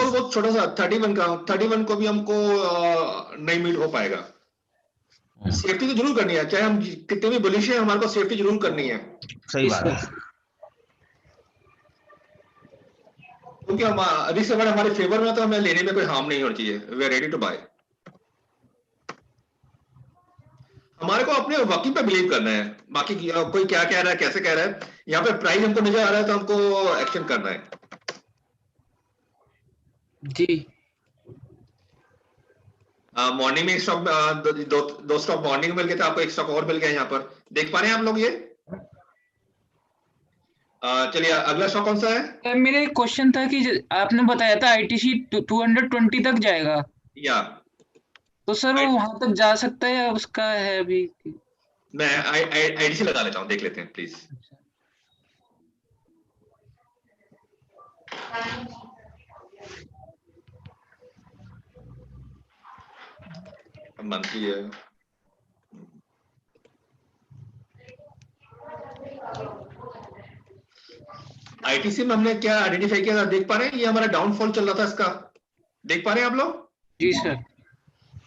लॉस बहुत छोटा सा 31 को भी हमको नहीं मीट हो पाएगा। सेफ्टी तो जरूर करनी है, चाहे हम कितने भी बुलिश है, हमारे को सेफ्टी जरूर करनी है। सही बात है, क्योंकि हम रिस्क अगर हमारे फेवर में तो हमें लेने में कोई हार्म नहीं होनी चाहिए। We are ready to buy. हमारे को अपने वर्किंग पे बिलीव करना है, बाकी कोई क्या कह रहा है, कैसे कह रहा है, यहाँ पे प्राइस हमको नजर आ रहा है तो हमको एक्शन करना है। जी मॉर्निंग में स्टॉक दो स्टॉक मॉर्निंग मिल गए थे, आपको एक स्टॉक और मिल गया यहाँ पर, देख पा रहे हैं आप लोग ये। चलिए अगला स्टॉक कौन सा है? मेरा एक क्वेश्चन था कि आपने बताया था आईटीसी 220 तक जाएगा, या तो सर वो वहां तक जा सकता है या उसका है अभी? मैं आईटीसी लगा लेता हूँ, देख लेते हैं प्लीज। मंथली है, आईटीसी में हमने क्या आइडेंटिफाई किया था, देख पा रहे हैं? ये हमारा डाउनफॉल चल रहा था इसका, देख पा रहे हैं आप लोग? जी सर।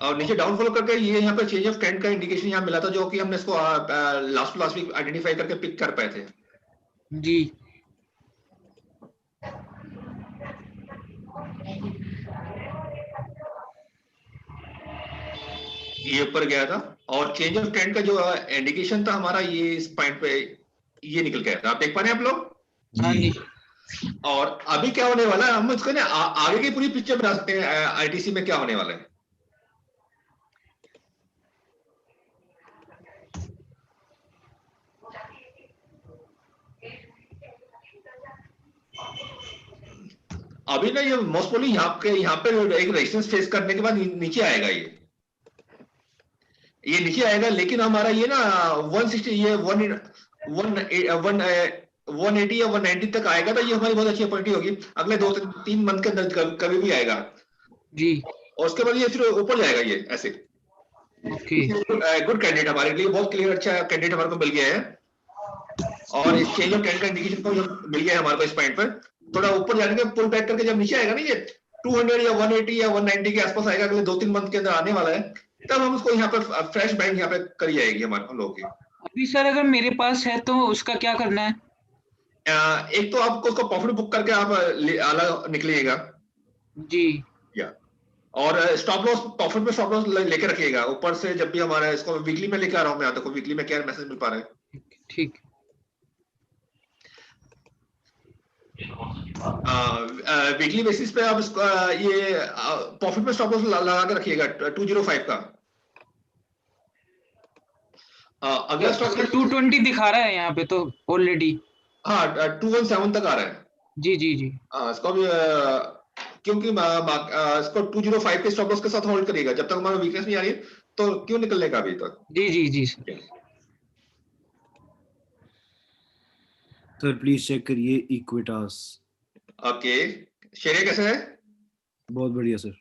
और नीचे डाउनफॉल करके ये यहाँ पे चेंज ऑफ ट्रेंड का इंडिकेशन यहाँ मिला था, जो कि हमने इसको लास्ट वीक आइडेंटिफाई करके पिक कर पाए थे। जी ये ऊपर गया था और चेंज ऑफ ट्रेंड का जो इंडिकेशन था हमारा, ये इस पॉइंट पे ये निकल गया था, आप देख पा रहे हैं आप लोग? हाँ जी। और अभी क्या होने वाला है, हम इसको ना आगे की पूरी पिक्चर बना सकते हैं आईटीसी में क्या होने वाला है। अभी ना ये मोस्ट प्रोबेबली यहाँ पे एक रेजिस्टेंस फेस करने के बाद नीचे आएगा, ये नीचे आएगा, लेकिन हमारा ये ना 160 ये 180 या 190 तक आएगा, तो ये हमारी बहुत अच्छी अपॉर्चुनिटी होगी अगले 2-3 मंथ के अंदर कभी भी आएगा जी। और उसके बाद ये फिर ऊपर जाएगा ये ऐसे। गुड कैंडिडेट हमारे लिए, बहुत क्लियर अच्छा कैंडिडेट हमारे को मिल गया है और इस चेंज ऑफ ट्रेंड का इंडिकेशन को मिल गया है हमारे को इस पॉइंट पर। थोड़ा ऊपर जाने के पुल बैक करके जब नीचे आएगा ना ये 200 या 180 या 190 के आसपास आएगा, अगले 2-3 मंथ के अंदर आने वाला है, तब हम उसको यहाँ पर फ्रेश बैंक यहाँ पे करी जाएगी हमारे हम लोग की। अभी सर अगर मेरे पास है तो उसका क्या करना है? एक तो आपको उसको प्रॉफिट बुक करके आप अलग निकलिएगा जी, या और स्टॉप लॉस प्रॉफिट में स्टॉप लॉस लेके रखिएगा ऊपर से। जब भी हमारा इसको वीकली में लेके आ रहा हूँ मैं, देखो वीकली में क्या मैसेज मिल पा रहा है। ठीक। वीकली बेसिस पे आप इसको ये प्रॉफिट में स्टॉप लॉस लगा के रखिएगा 205 का। अगला स्टॉक 220 दिखा रहा है यहाँ पे तो ऑलरेडी। हाँ 217 तक आ रहा है। जी जी जी। इसको भी क्योंकि इसको 205 के स्टॉप लॉस के साथ होल्ड करिएगा जब तक हमारा वीकनेस नहीं आ रही है, तो क्यों निकलने का अभी तक। जी जी जी सर। सर प्लीज चेक करिए इक्विटास। ओके, शेयर कैसे है? बहुत बढ़िया सर।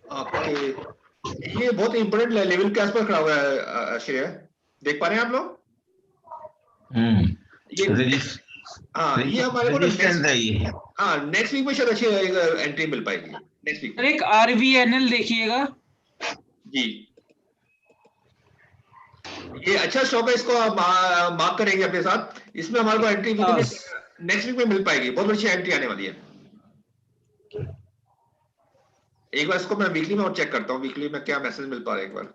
ओके, ये बहुत इंपोर्टेंट लेवल के आसपास खड़ा हुआ है श्रेय, देख पा रहे हैं आप लोग? ये हाँ ये हमारे को नेक्स्ट वीक में शायद अच्छी एंट्री मिल पाएगी नेक्स्ट वीक। एक आरवीएनएल देखिएगा जी, ये अच्छा स्टॉक है, इसको आप मार्क करेंगे अपने साथ। इसमें हमारे को एंट्री नेक्स्ट वीक में मिल पाएगी, बहुत अच्छी एंट्री आने वाली है। एक बार इसको मैं वीकली में और चेक करता हूँ, वीकली में क्या मैसेज मिल पा रहा है एक बार।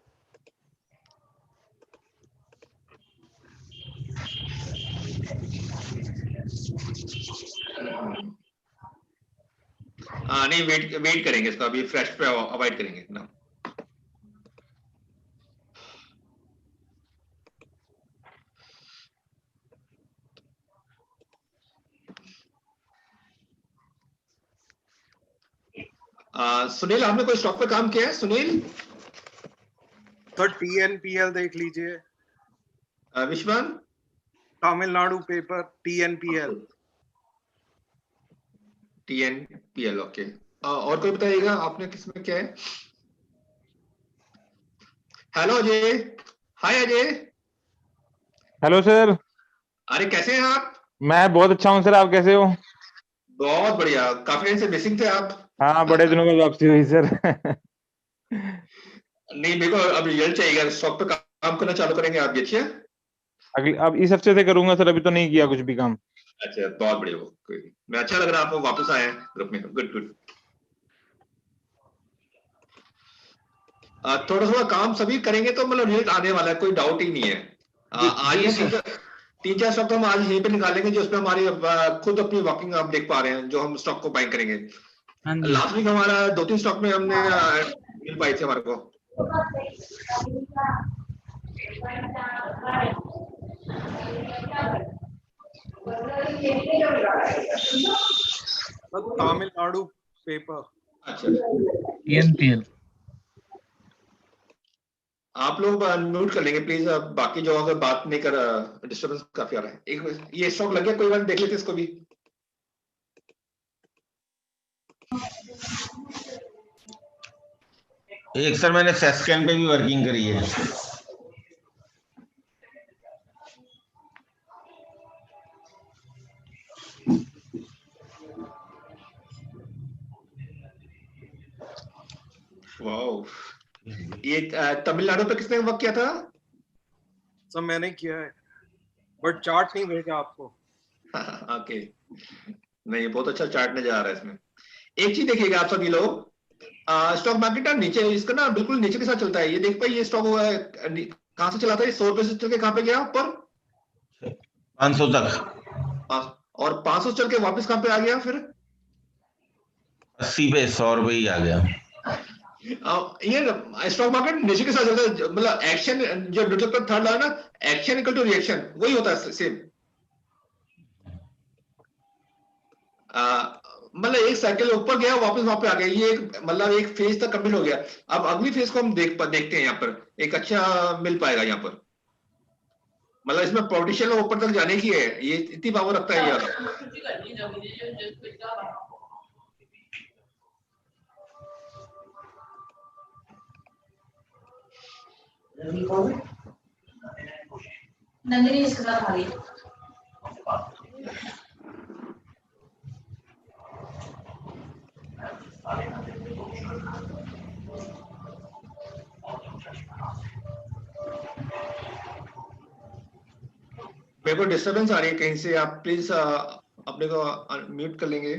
नहीं वेट करेंगे इसका, अभी फ्रेश पे अवॉइड करेंगे ना। सुनील, आपने कोई स्टॉक पे काम किया है? सुनील तो टीएनपीएल देख लीजिए। Vishwan Tamil Nadu paper TNPL। TNPL, okay. और कोई बताइएगा आपने किसमें क्या है? Hello Ajay. Hi Ajay. Hello sir. अरे कैसे हैं आप? मैं बहुत अच्छा हूँ सर, आप कैसे हो? बहुत बढ़िया, काफी दिन से मिसिंग थे आप। हाँ, बड़े दिनों बाद वापसी हुई सर। नहीं, मेरे को अब रिजल्ट चाहिए, स्टॉक पे काम करना चालू करेंगे आप, देखिए। अब इस हफ्ते से करूंगा सर, अभी तो नहीं किया कुछ भी काम। अच्छा, बहुत बढ़िया, कोई नहीं। मैं अच्छा लग रहा है आपको वापस आए हैं ग्रुप में, गुड गुड। थोड़ा थोड़ा काम सभी करेंगे तो मतलब रिजल्ट आने वाला है, कोई डाउट ही नहीं है। आज ये 3-4 स्टॉक तो हम आज यहीं पे निकालेंगे जो उसमें हमारी खुद अपनी वॉकिंग आप देख पा रहे हैं, जो हम स्टॉक को बाइंग करेंगे। लास्ट वीक हमारा 2-3 स्टॉक में हमने मिल पाई थी हमारे को। तमिलनाडु पेपर। अच्छा, TNPL। आप लोग म्यूट कर लेंगे प्लीज, बाकी जो अगर बात नहीं कर, डिस्टर्बेंस काफी आ रहा है। एक ये स्टॉक लग गया, कोई बात देख लेते इसको भी। एक सर मैंने सेस्कैन पे भी वर्किंग करी है। वाओ, ये तमिलनाडु पे किसने वर्क किया था? सब मैंने किया है, बट चार्ट नहीं भेजा आपको। ओके, नहीं बहुत अच्छा चार्ट नजर आ रहा है इसमें। एक चीज देखिएगा आप सभी लोग, स्टॉक मार्केट नीचे, इसका ना बिल्कुल नीचे के साथ चलता है। ये देख पाइए, ये स्टॉक कहां से चला था? ये 100 रुपए से चल के कहां पे गया? ऊपर 500 तक। और 500 चल के वापस कहां पे आ गया फिर? 80 पे 100 रुपए ही आ गया। ये स्टॉक मार्केट नीचे के साथ चलता है, मतलब एक्शन जो न्यूट्रल पर थर्ड है ना, एक्शन इक्वल टू रिएक्शन, वही होता है सेम। मतलब एक साइकिल ऊपर गया, वापस वहां पे आ गया, ये एक मतलब एक फेज तक कंप्लीट हो गया। अब अगली फेज को हम देखते हैं, यहाँ पर एक अच्छा मिल पाएगा यहाँ पर। मतलब इसमें पोटेंशियल ऊपर तक जाने की है, ये इतनी पावर रखता है यार। नंदिनी इसका खा रही है। मेरे को डिस्टर्बेंस आ रही है कहीं से, आप प्लीज अपने को म्यूट कर लेंगे।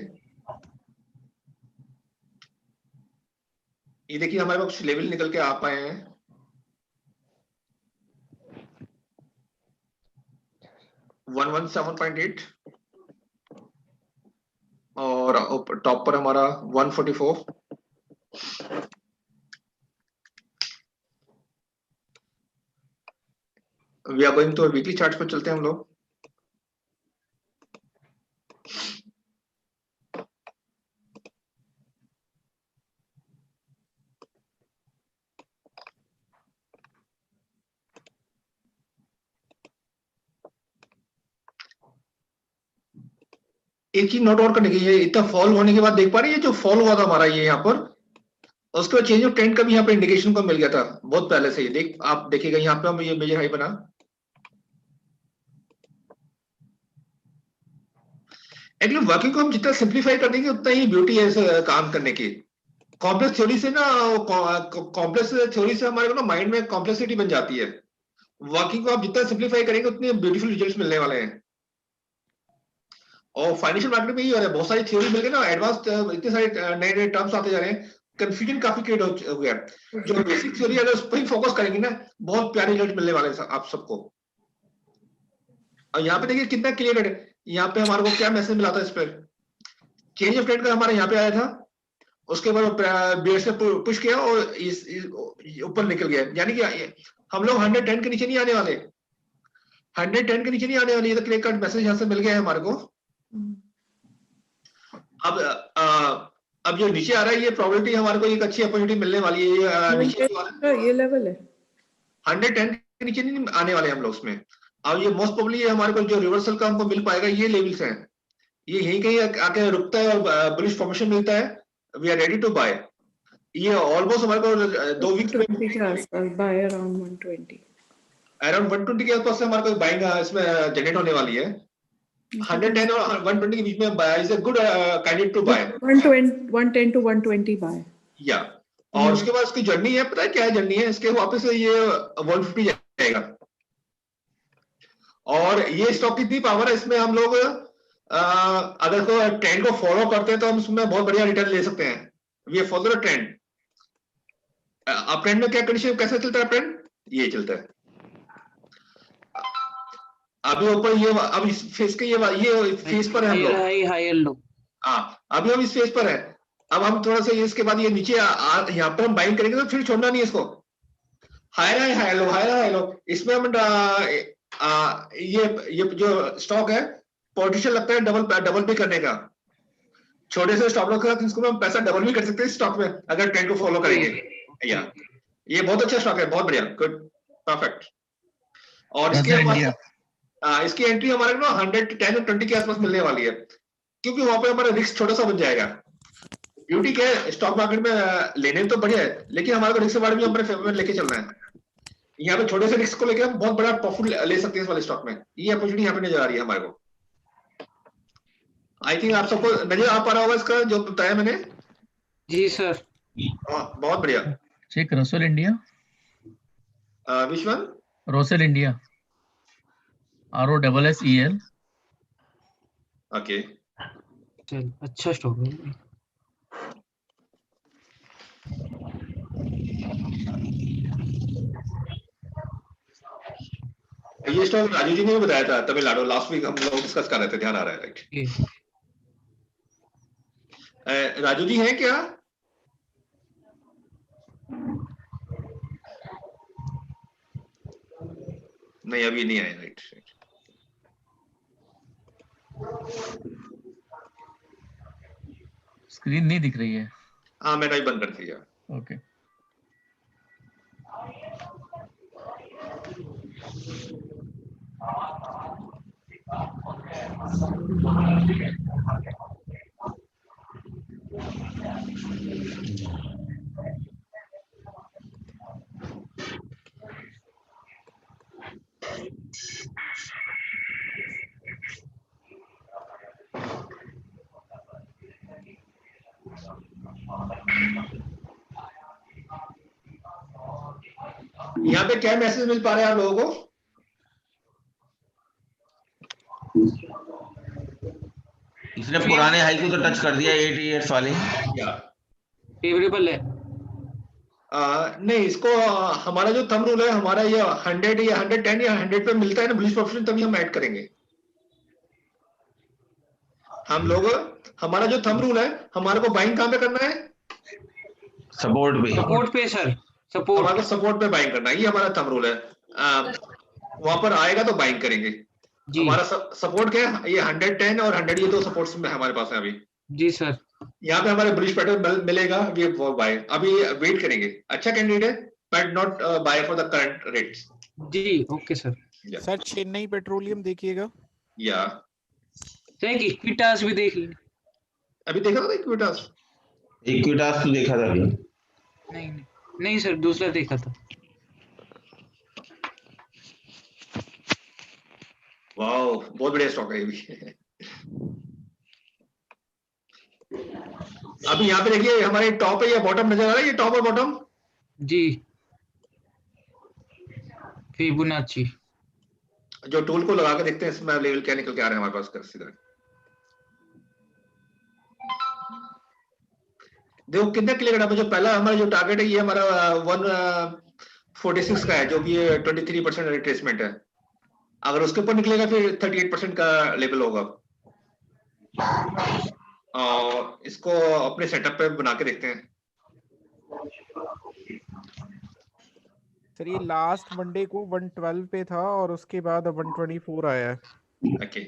ये देखिए हमारे पास कुछ लेवल निकल के आ पाए हैं। $117.8 और टॉप पर हमारा 144। We are going to weekly chart पर चलते हैं हम लोग। एक चीज नोट और करने की, ये इतना फॉल होने के बाद देख पा रही है, जो फॉल हुआ था हमारा ये यहाँ पर, उसके बाद चेंज ऑफ ट्रेंड का भी यहाँ पे इंडिकेशन को मिल गया था बहुत पहले से ही। आप देखिएगा यहाँ पे हम ये मेजर हाई बना। एक्चुअली वर्किंग को हम जितना सिंप्लीफाई कर देंगे उतना ही ब्यूटी है इस काम करने की। कॉम्प्लेक्स थ्योरी से ना, कॉम्प्लेक्स थ्योरी से हमारे को ना माइंड में कॉम्प्लेक्सिटी बन जाती है। वर्किंग को आप जितना सिंप्लीफाई करेंगे उतने ब्यूटीफुल रिजल्ट्स मिलने वाले हैं। और फाइनेंशियल मार्केट में ये हो रहा है, बहुत सारी थ्योरी मिल गई ना, एडवांस इतने सारे नए नए टर्म्स आते जा रहे हैं, कंफ्यूजन काफी क्रिएट हो गया। जो बेसिक थ्योरी है उस पर ही फोकस करेंगे ना, बहुत प्यारे रिजल्ट मिलने वाले हैं आप सबको। और यहाँ पे देखिए कितना क्लियर है, यहाँ पे हमारे को क्या मैसेज मिला था इस पर, चेंज ऑफ ट्रेंड का हमारे यहाँ पे आया था, उसके बाद बेस ने पुश किया और इस ऊपर निकल गया। यानी कि हम लोग 110 के नीचे नहीं आने वाले, 110 के नीचे नहीं आने वाले, ये तो क्लियर कट मैसेज यहाँ से मिल गया है हमारे को। अब जो नीचे आ रहा है, ये प्रोबेबिलिटी हमारे को एक अच्छी अपॉर्चुनिटी मिलने वाली है। नीचे ये लेवल है 110 के नीचे नहीं आने वाले हम लोग उसमें। अब ये मोस्ट प्रोबेबली हमारे को जो रिवर्सल का हमको मिल पाएगा ये लेवल्स हैं, ये यहीं कहीं आके रुकता है और बुलिश फॉर्मेशन मिलता है, we are ready to buy. ये ऑलमोस्ट हमारे को 2 वीक्स में के आसपास बाय अराउंड 120, अराउंड 120 के आसपास से हमारे को बाइंग इसमें जनरेट होने वाली है। 110 और 120 के बीच में buy is a good candidate to buy. 110 to 120 buy या और उसके बाद इसकी जर्नी है, पता है क्या जर्नी है इसके, वापस से ये 150 जाएगा। और ये स्टॉक की इतनी पावर है, इसमें हम लोग अगर को ट्रेंड को फॉलो करते हैं तो हम उसमें बहुत बढ़िया रिटर्न ले सकते हैं। We follow the trend. अब ट्रेंड में क्या कंडीशन, कैसे चलता है ट्रेंड, ये चलता है अभी ऊपर, ये अब इस फेस के ये फेस पर है हम लोग। हाँ अभी हम इस फेस पर है। अब हम थोड़ा सा इसके बाद ये नीचे यहाँ पर हम बाइंग करेंगे तो फिर छोड़ना नहीं इसको, higher high high low, higher high low. इसमें हम ये जो स्टॉक है पोटेंशियल लगता है डबल भी करने का। छोटे से स्टॉप लॉस के साथ इसको हम पैसा डबल भी कर सकते हैं स्टॉक में अगर ट्रेंड को फॉलो करेंगे। या ये बहुत अच्छा स्टॉक है, बहुत बढ़िया, गुड, परफेक्ट। और इसकी एंट्री हमारे को 110 और 20 के आसपास मिलने वाली है, क्योंकि वहां पे हमारा रिस्क छोटा सा बन जाएगा। ब्यूटी क्या है, स्टॉक मार्केट में लेने तो बढ़िया है, लेकिन हमारे को रिस्क भी अपने फेवर में लेके चलना है। यहाँ पे छोटे से रिस्क को लेकर हम बहुत बड़ा प्रॉफिट ले सकते हैं इस वाले स्टॉक में। ये अपॉर्चुनिटी यहाँ पे नजर आ रही है हमारे को। आई थिंक आप सबको नजर आ पा रहा होगा इसका जो बताया मैंने। जी सर। बहुत बढ़िया। Check Rossell India, which one? Rossell India, ROSSEL। Okay, चल अच्छा स्टॉक है। ये स्टॉक राजू जी ने भी बताया था तमिलनाडु, लास्ट वीक हम लोग डिस्कस कर रहे थे, ध्यान आ रहा है, राइट? राजू जी हैं क्या? नहीं अभी नहीं आए, राइट। स्क्रीन नहीं दिख रही है। हाँ मैंने अभी बंद कर दिया। ओके। यहाँ पे क्या मैसेज मिल पा रहे हैं आप लोगों को? इसने पुराने हाई को तो टच कर दिया, 8 इयर्स वाले। फेवरेबल है। नहीं, इसको हमारा जो थंब रूल है, हमारा ये 100 या 110 या 100 पे मिलता है ना बुलिश ऑप्शन, तभी हम ऐड करेंगे। हम लोग, हमारा जो थंब रूल है, हमारे को बाइंग कहाँ पे करना है? सपोर्ट पे। सपोर्ट पे सर, सपोर्ट, हमारा सपोर्ट पे बाइंग करना है, ये हमारा थंब रूल है। वहां पर आएगा तो बाइंग करेंगे। हमारा सपोर्ट क्या है? ये 110 और 100, ये दो सपोर्ट्स में हमारे पास है अभी। जी सर। यहाँ पे हमारे बुलिश पैटर्न मिलेगा, वी बाय। अभी वेट करेंगे, अच्छा कैंडिडेट है but not buy for the current rates. जी okay sir. Sir Chennai petroleum देखिएगा। या एक इक्विटास भी देख लीजिए। अभी देखा था इक्विटास? इक्विटास तो देखा था अभी। नहीं सर, दूसरा देखा था। वाओ, बहुत बढ़िया स्टॉक है ये भी। अभी यहाँ पे देखिए हमारे टॉप है या बॉटम नजर आ रहा है? ये टॉप और बॉटम जी, फिबोनाची। जो टूल को लगा के देखते हैं इसमें लेवल क्या निकल के आ रहे हैं हमारे पास कर सीधा। देखो कितना क्लियर है। जो पहला हमारा जो टारगेट है ये हमारा 146 का है, जो कि 23% रिट्रेसमेंट है। अगर उसके ऊपर निकलेगा फिर 38% का लेवल होगा। और इसको अपने सेटअप पे बना के देखते हैं। सर ये लास्ट मंडे को 112 पे था और उसके बाद 124 आया है। ओके,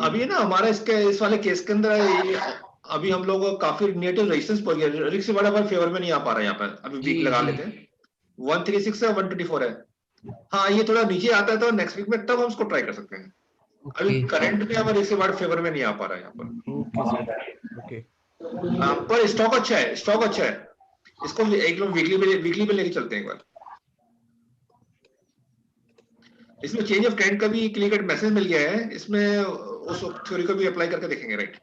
अभी ना हमारा इस वाले केस के अंदर अभी हम लोग काफी नेगेटिव रेजिस्टेंस पर गया, रिस्क बड़ा हमारे फेवर में नहीं आ पा रहा है यहाँ पर, अभी वीक लगा लेते हैं। 136 है, 124 है। हाँ, ये थोड़ा नीचे आता है तो नेक्स्ट वीक में तब हम उसको ट्राई कर सकते हैं। अभी करंट में हमारे इसके बाद फेवर में नहीं आ पा रहा है यहाँ पर। Okay sir, okay. पर स्टॉक अच्छा है, स्टॉक अच्छा है। इसको एक लोग वीकली पे लेके चलते हैं एक बार। इसमें चेंज ऑफ ट्रेंड का भी क्लियर कट मैसेज मिल गया है, इसमें उस थ्योरी को भी अप्लाई करके देखेंगे, राइट?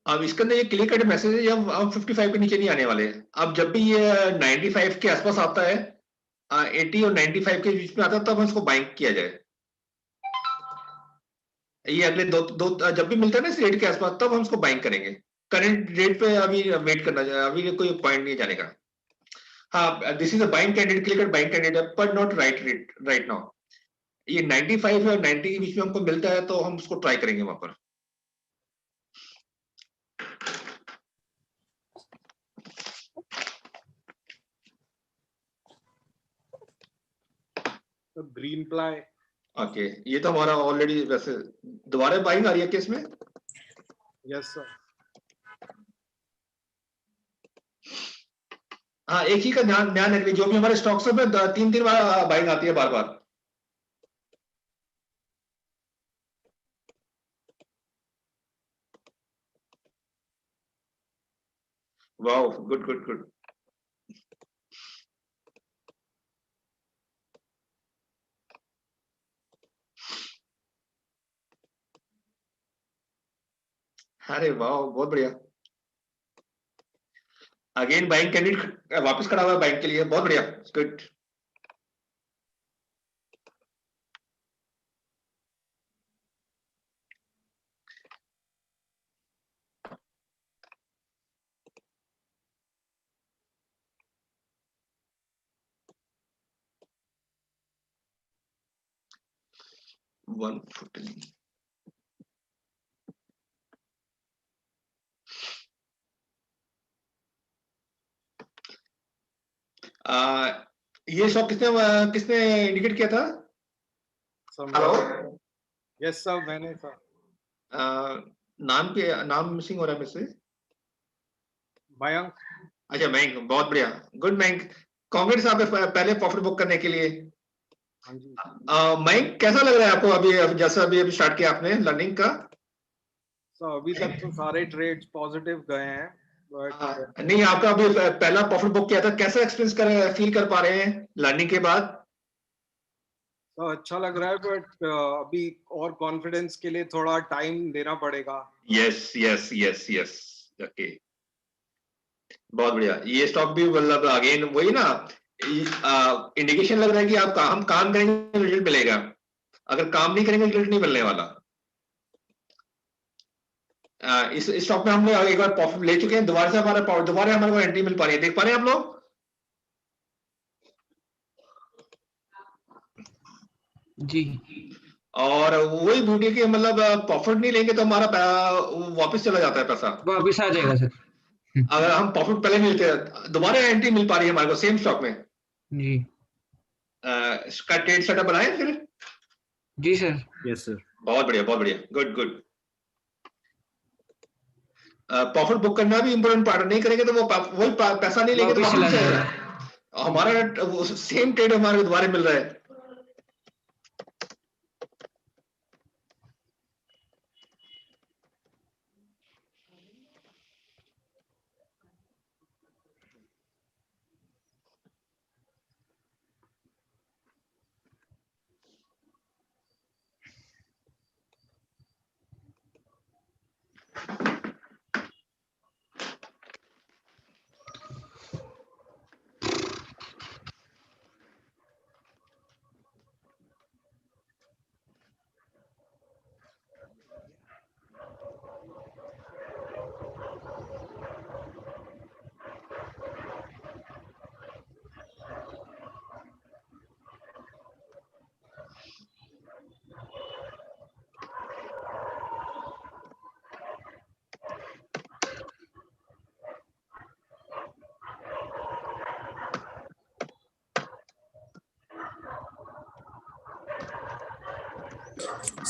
अब इसके अंदर ये क्लियर कट मैसेज है, अब 55 के नीचे नहीं आने वाले। अब जब भी ये 95 के आसपास आता है, 80 और 95 के बीच में आता है, तब इसको बाइंग किया जाए। ये अगले दो जब भी मिलता है ना इस रेट के आसपास, तब हम इसको बाइंग करेंगे। करंट रेट पे अभी वेट करना चाहिए, अभी कोई पॉइंट नहीं जाने का। हाँ, this is a buying candidate, clear cut buying candidate, पर not right rate right now. ये 95 और 90 के बीच में हमको मिलता है तो हम उसको ट्राई करेंगे वहां पर। Green ply. ओके, ये तो हमारा ऑलरेडी वैसे दोबारा बाइंग आ रही है केस में। Yes sir. हाँ, एक ही का ध्यान रखिए, जो भी हमारे स्टॉक्स में 3 बार बाइंग आती है बार बार। Wow, good good good. अरे वाह, बहुत बढ़िया। अगेन बाइंग कैंडिडेट वापस खड़ा हुआ है बाइंग के लिए, बहुत बढ़िया, गुड। वन ये शॉप किसने इंडिकेट किया था? हेलो, यस सर, मैंने सर। नाम मिसिंग हो रहा है मेरे से। मयंक। अच्छा, मयंक, बहुत बढ़िया, गुड मयंक, कांग्रेस आप पहले प्रॉफिट बुक करने के लिए। हाँ जी। मयंक, कैसा लग रहा है आपको अभी जैसा अभी स्टार्ट किया आपने लर्निंग का? सर अभी तक तो सारे ट्रेड्स पॉजिटिव गए हैं, बट नहीं, आपका अभी पहला प्रॉफिट बुक किया था, कैसा एक्सपीरियंस फील कर पा रहे हैं लर्निंग के बाद? तो अच्छा लग रहा है, बट अभी और कॉन्फिडेंस के लिए थोड़ा टाइम देना पड़ेगा। Yes yes yes yes, okay, बहुत बढ़िया। ये स्टॉक भी मतलब अगेन वही ना, इंडिकेशन लग रहा है कि आप हम काम करेंगे रिजल्ट मिलेगा, अगर काम नहीं करेंगे रिजल्ट नहीं मिलने वाला। इस स्टॉक में हमने एक बार प्रॉफिट ले चुके हैं, दोबारा हमारे को एंट्री मिल पा रही है, देख पा रहे हैं आप लोग? जी। और वही ब्यूटी की मतलब प्रॉफिट नहीं लेंगे तो हमारा वापस चला जाता है पैसा, वापस आ जाएगा सर। अगर हम प्रॉफिट पहले मिलते हैं, दोबारा एंट्री मिल पा रही है हमारे को सेम स्टॉक में। जी। इसका ट्रेड सेटअप बनाए फिर? जी सर। Yes sir. बहुत बढ़िया, बहुत बढ़िया, गुड गुड। प्रॉफिट बुक करना भी इंपॉर्टेंट पार्ट, नहीं करेंगे तो वो वही पैसा नहीं लेंगे तो वापस चला वापस जाएगा। हमारा सेम ट्रेड हमारे को दोबारा मिल रहा है।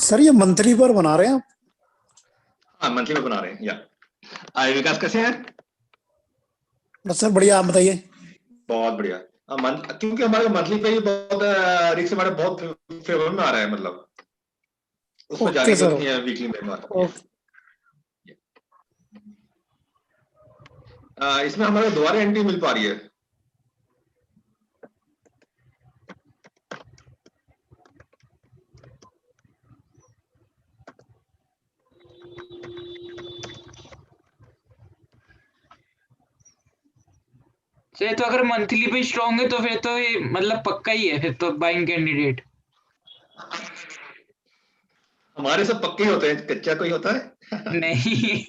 सर ये मंथली पर बना रहे हैं आप? हाँ मंथली में बना रहे हैं या विकास कैसे हैं? बस सर बढ़िया, आप बताइए। बहुत बढ़िया। क्योंकि हमारे मंथली पे ही बहुत रिक्स हमारे बहुत फेवर में आ रहा है, मतलब उसमें जाने की जरूरत नहीं है वीकली में हमारा। इसमें हमारे दोबारा एंट्री मिल पा रही है। तो अगर मंथली पे स्ट्रॉन्ग है तो फिर तो ये मतलब पक्का ही है, फिर तो बाइंग कैंडिडेट। हमारे सब पक्के होते हैं, कच्चा कोई होता है नहीं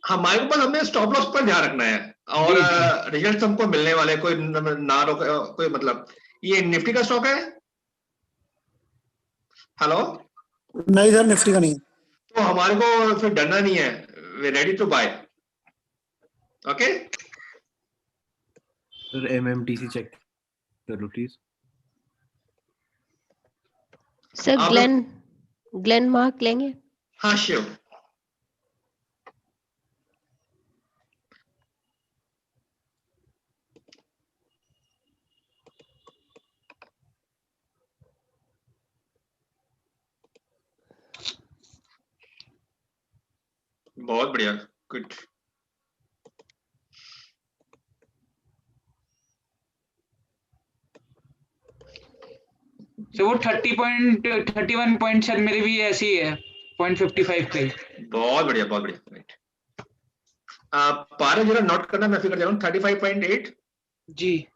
हमारे ऊपर हमें स्टॉप लॉस पर ध्यान रखना है और रिजल्ट हमको मिलने वाले, कोई ना रोक कोई, मतलब ये निफ्टी का स्टॉक है। हेलो नहीं सर, निफ्टी का नहीं है। तो हमारे को फिर डरना नहीं है, we ready to buy. Okay sir MMTC check कर लो प्लीज। सर ग्लेन मार्क लेंगे? हाँ श्योर। बहुत बढ़िया, गुड। तो वो 31 पॉइंट सर मेरे भी ऐसी ही है 0.55 पे। बहुत बढ़िया बहुत बढ़िया। पारा जरा नोट करना, मैं फिगर ले रहा हूँ 35.8 जी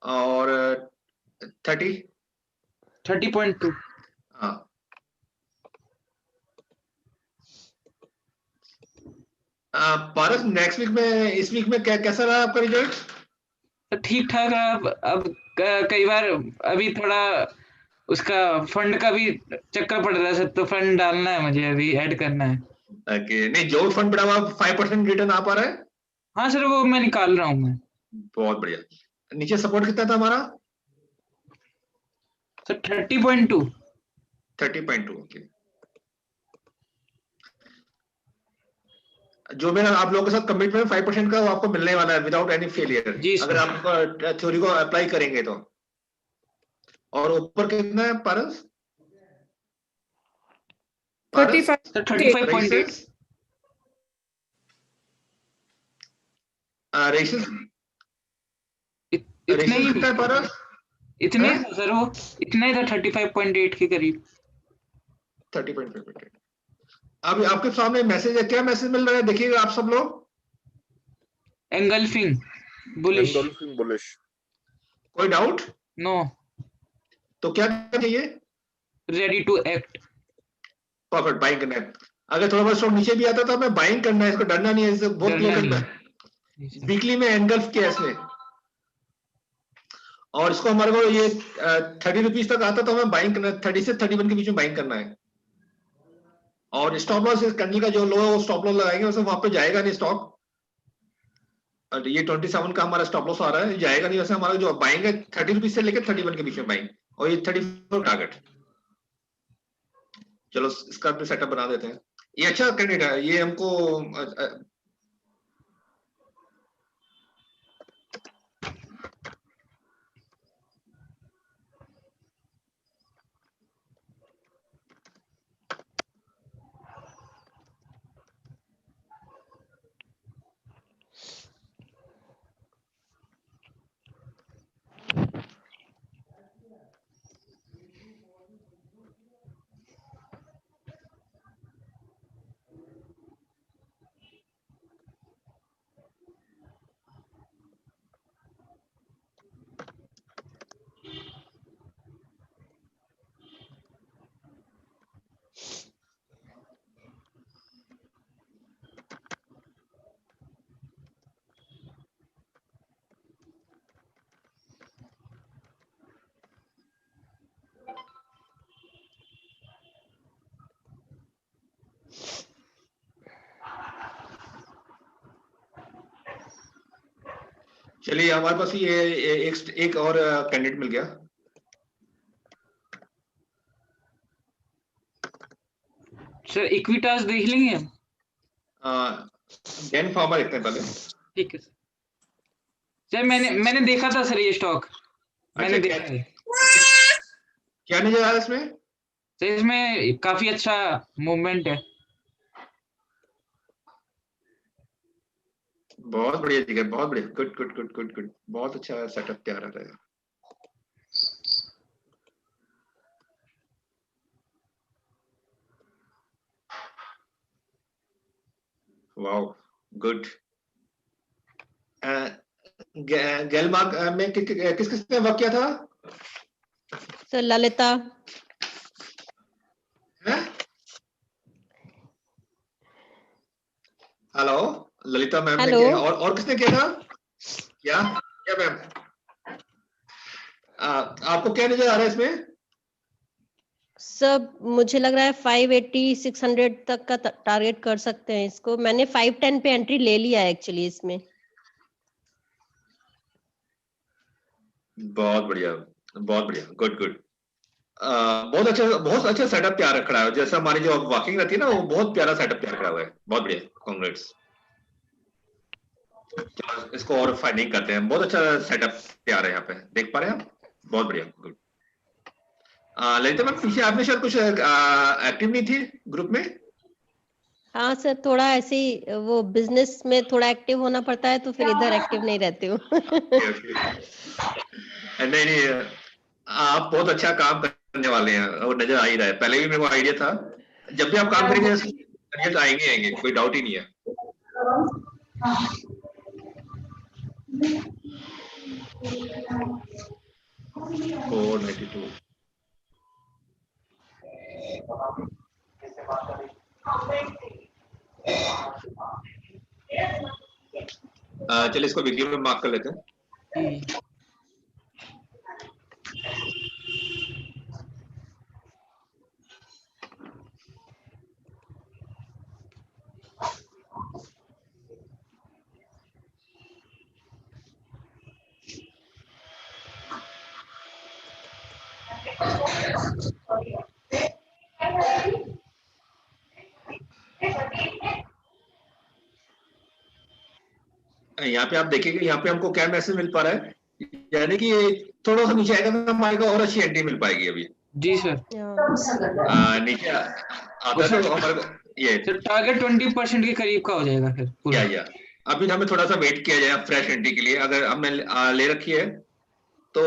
और 30.2। हाँ पारस नेक्स्ट वीक में, इस वीक में कैसा रहा आपका रिजल्ट? ठीक ठाक रहा। अब कई बार अभी थोड़ा उसका फंड का भी चक्कर पड़ रहा है सर, तो फंड डालना है मुझे, अभी ऐड करना है। ओके नहीं, जो फंड पड़ा हुआ 5% रिटर्न आ पा रहा है? हाँ सर वो मैं निकाल रहा हूँ मैं। बहुत बढ़िया। नीचे सपोर्ट कितना था हमारा? सर 30.2। 30.2 ओके। जो मेरा आप लोगों के साथ कमिटमेंट 5% का वो आपको मिलने वाला है विदाउट एनी फेलियर, अगर आप थ्योरी को अप्लाई करेंगे तो। और ऊपर कितना है पारस? 35.8। रेशेस कितना है पारस? इतने सर वो इतना ही था 35.8 के करीब। 30.8। अब आपके सामने मैसेज है, क्या मैसेज मिल रहा है देखिएगा आप सब लोग। Engulfing bullish. कोई डाउट? नो। तो क्या चाहिए? Ready to act. Perfect, buying करना है। अगर थोड़ा बहुत स्टॉक नीचे भी आता तो हमें बाइंग करना है, इसको डरना नहीं है, इससे बहुत क्लियर। वीकली में एंगल्फ किया इसने और इसको हमारे को ये 30 रुपीज तक आता तो हमें बाइंग करना है, 30 से 31 के बीच में बाइंग करना है। और स्टॉप लॉस इस कैंडल का जो लो है वो स्टॉप लॉस लगाएंगे, वैसे वहां पे जाएगा नहीं स्टॉक। और ये 27 का हमारा स्टॉप लॉस आ रहा है, जाएगा नहीं। वैसे हमारा जो बाइंग है 30 रुपीज से लेकर 31 के बीच में बाइंग, और ये 34 टारगेट। चलो इसका भी सेटअप बना देते हैं। ये अच्छा कैंडिडेट है, ये हमको चलिए हमारे पास ये एक और कैंडिडेट मिल गया। सर इक्विटास देख लेंगे हम। गेन फार्मा देखते हैं पहले। ठीक है सर, मैंने देखा था सर ये स्टॉक, मैंने देखा है। क्या नजर आ रहा है इसमें? सर इसमें काफी अच्छा मूवमेंट है। बहुत बढ़िया जगह, बहुत बढ़िया, good good good good good, बहुत अच्छा सेटअप तैयार आ रहा है। Wow good. गैलमार्क में किस किसने वर्क किया था? Sir Lalita. Hello Lalita ma'am ने हेलो। किया, और किसने किया था? क्या मैम आपको क्या नजर आ रहा है इसमें? सब मुझे लग रहा है 580 600 तक का टारगेट कर सकते हैं इसको। मैंने 510 पे एंट्री ले लिया है एक्चुअली इसमें। बहुत बढ़िया, बहुत बढ़िया, गुड गुड। बहुत अच्छा सेटअप तैयार रखा है। जैसे हमारी जो वॉकिंग रहती है ना, वो बहुत प्यारा सेटअप तैयार करा हुआ है। बहुत बढ़िया, कांग्रेट्स। इसको और फाइनिंग करते हैं। बहुत अच्छा सेटअप तैयार है यहाँ पे, देख पा रहे हैं आप? बहुत बढ़िया, गुड। ललिता मैम पीछे आपने शायद कुछ एक्टिव नहीं थी ग्रुप में? हाँ सर, थोड़ा ऐसे ही वो बिजनेस में थोड़ा एक्टिव होना पड़ता है, तो फिर इधर एक्टिव नहीं रहती हूँ। नहीं, आप बहुत अच्छा काम करने वाले हैं और नजर आ ही रहा है। पहले भी मेरे को आइडिया था, जब भी आप काम करेंगे रिजल्ट आएंगे, कोई डाउट ही नहीं है। चलिए इसको वीडियो में मार्क कर लेते हैं। यहाँ पे आप देखेंगे, यहाँ पे हमको क्या मैसेज मिल पा रहा है, यानी कि थोड़ा सा नीचे आएगा तो हमारे को और अच्छी एंट्री मिल पाएगी अभी। जी सर। नीचे आता है तो हमारे को ये टारगेट 20% के करीब का हो जाएगा फिर पूरा। या अभी हमें थोड़ा सा वेट किया जाए फ्रेश एंट्री के लिए। अगर हमने ले रखी है तो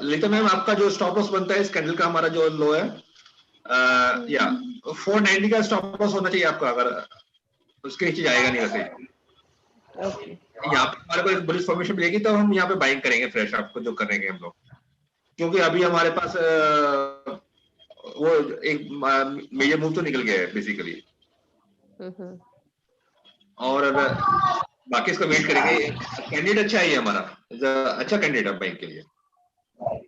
लेकिन मैम आपका जो स्टॉप लॉस बनता है इस कैंडल का, हमारा जो लो है या 490 का स्टॉप लॉस होना चाहिए आपका, अगर उसके नीचे जाएगा नहीं वैसे। यहाँ पे हमारे को एक बड़ी इन्फॉर्मेशन मिलेगी तो हम यहाँ पे बाइंग करेंगे फ्रेश, आपको जो करेंगे हम लोग, क्योंकि अभी हमारे पास वो एक मेजर मूव तो निकल गया है बेसिकली। और बाकी इसका वेट करेंगे। कैंडिडेट अच्छा है हमारा, अच्छा कैंडिडेट है बैंक के लिए।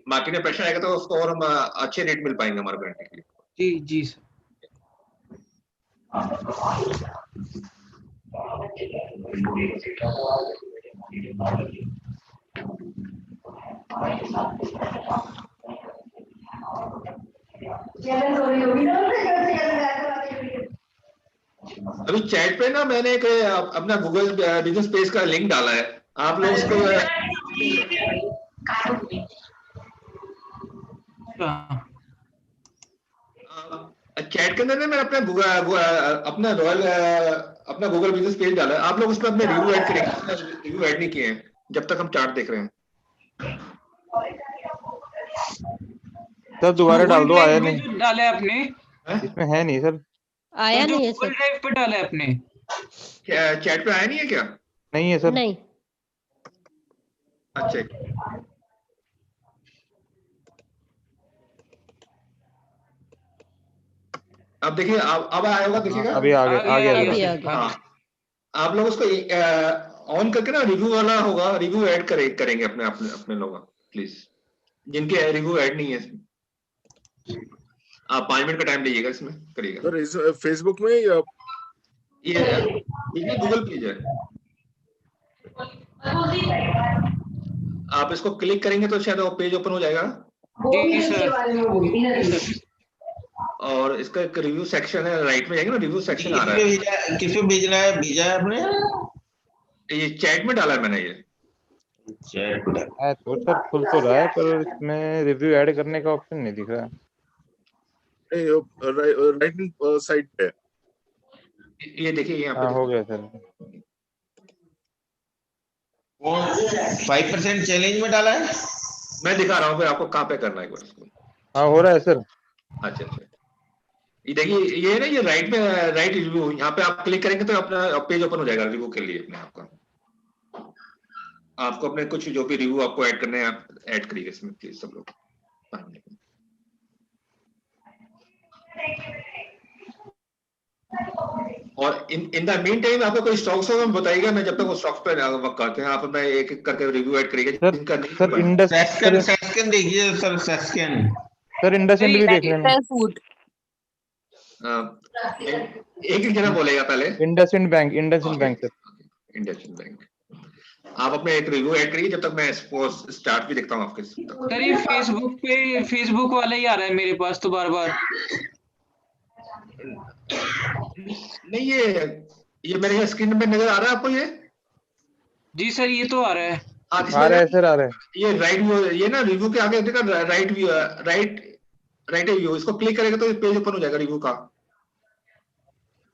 मार्केट में प्रेशर आएगा तो उसको और हम अच्छे रेट मिल पाएंगे हमारे बैंक के लिए। जी जी सर। अभी चैट पे ना मैंने एक अपना गूगल बिजनेस पेज का लिंक डाला है, आप लोग उसको चैट के अंदर ना मैंने अपना गूगल बिजनेस पेज डाला है। आप लोग उसमें अपने रिव्यू ऐड करेंगे। रिव्यू ऐड नहीं किए हैं जब तक हम चार्ट देख रहे हैं। सर दोबारा डाल दो, आया नहीं। डाला है आपने इसमें है नहीं सर, आया नहीं है सर। ड्राइव पे डाला है आपने, चैट पे आया नहीं है क्या? नहीं है सर। नहीं। अच्छा अब देखिए, अब आया होगा, देखिएगा। अभी आ गया। हाँ, आप लोग उसको ऑन करके ना रिव्यू वाला होगा, रिव्यू ऐड करेंगे अपने लोग प्लीज, जिनके रिव्यू ऐड नहीं है इसमें। आप 5 मिनट का टाइम लीजिएगा, इसमें करिएगा। सर फेसबुक में या ये गूगल पेज है, आप इसको क्लिक करेंगे तो शायद वो पेज ओपन हो जाएगा। जी सर। और इसका एक रिव्यू सेक्शन है, राइट में जाएंगे ना, रिव्यू सेक्शन आ रहा है। किस पे भेजना है? भेजा है आपने? ये चैट में डाला है मैंने, ये चैट है तो सर, खुल तो रहा है पर इसमें रिव्यू ऐड करने का ऑप्शन नहीं दिख रहा है। राइट हैंड साइड पे ये देखिए यहाँ पे। हो गया सर। 5% चैलेंज में डाला है। मैं दिखा रहा हूँ फिर आपको कहाँ पे करना है इसको। हाँ हो रहा है सर। अच्छा अच्छा, ये देखिए ये है ना, ये राइट में, राइट रिव्यू, यहाँ पे आप क्लिक करेंगे तो अपना पेज ओपन हो जाएगा रिव्यू के लिए अपने आपका। आपको अपने कुछ जो भी रिव्यू आपको ऐड करने हैं आप ऐड करिए इसमें प्लीज सब लोग। और इन द मीन टाइम आपको कोई स्टॉक्स हो बताइएगा, मैं जब तक वो स्टॉक्स पे वर्क करते हैं आप अपना एक एक करके रिव्यू ऐड करिएगा। जिनका नहीं सर सेस्कन देखिए सर, सेस्कन सर इंडसइंड भी देख लेना। एक जना बोलेगा पहले। IndusInd bank, IndusInd bank sir. IndusInd bank, आप अपने एक रिव्यू ऐड करिए जब तक मैं इसको स्टार्ट भी देखता हूँ आपके। सर ये फेसबुक पे फेसबुक वाला ही आ रहा है मेरे पास तो बार बार। नहीं ये मेरे स्क्रीन पे नजर आ रहा है आपको ये? जी सर ये तो आ रहा है। आ रहा है सर, आ रहा है। ये राइट व्यू, ये ना रिव्यू के आगे देखा राइट व्यू, राइट व्यू, इसको क्लिक करेंगे तो पेज ओपन हो जाएगा रिव्यू का।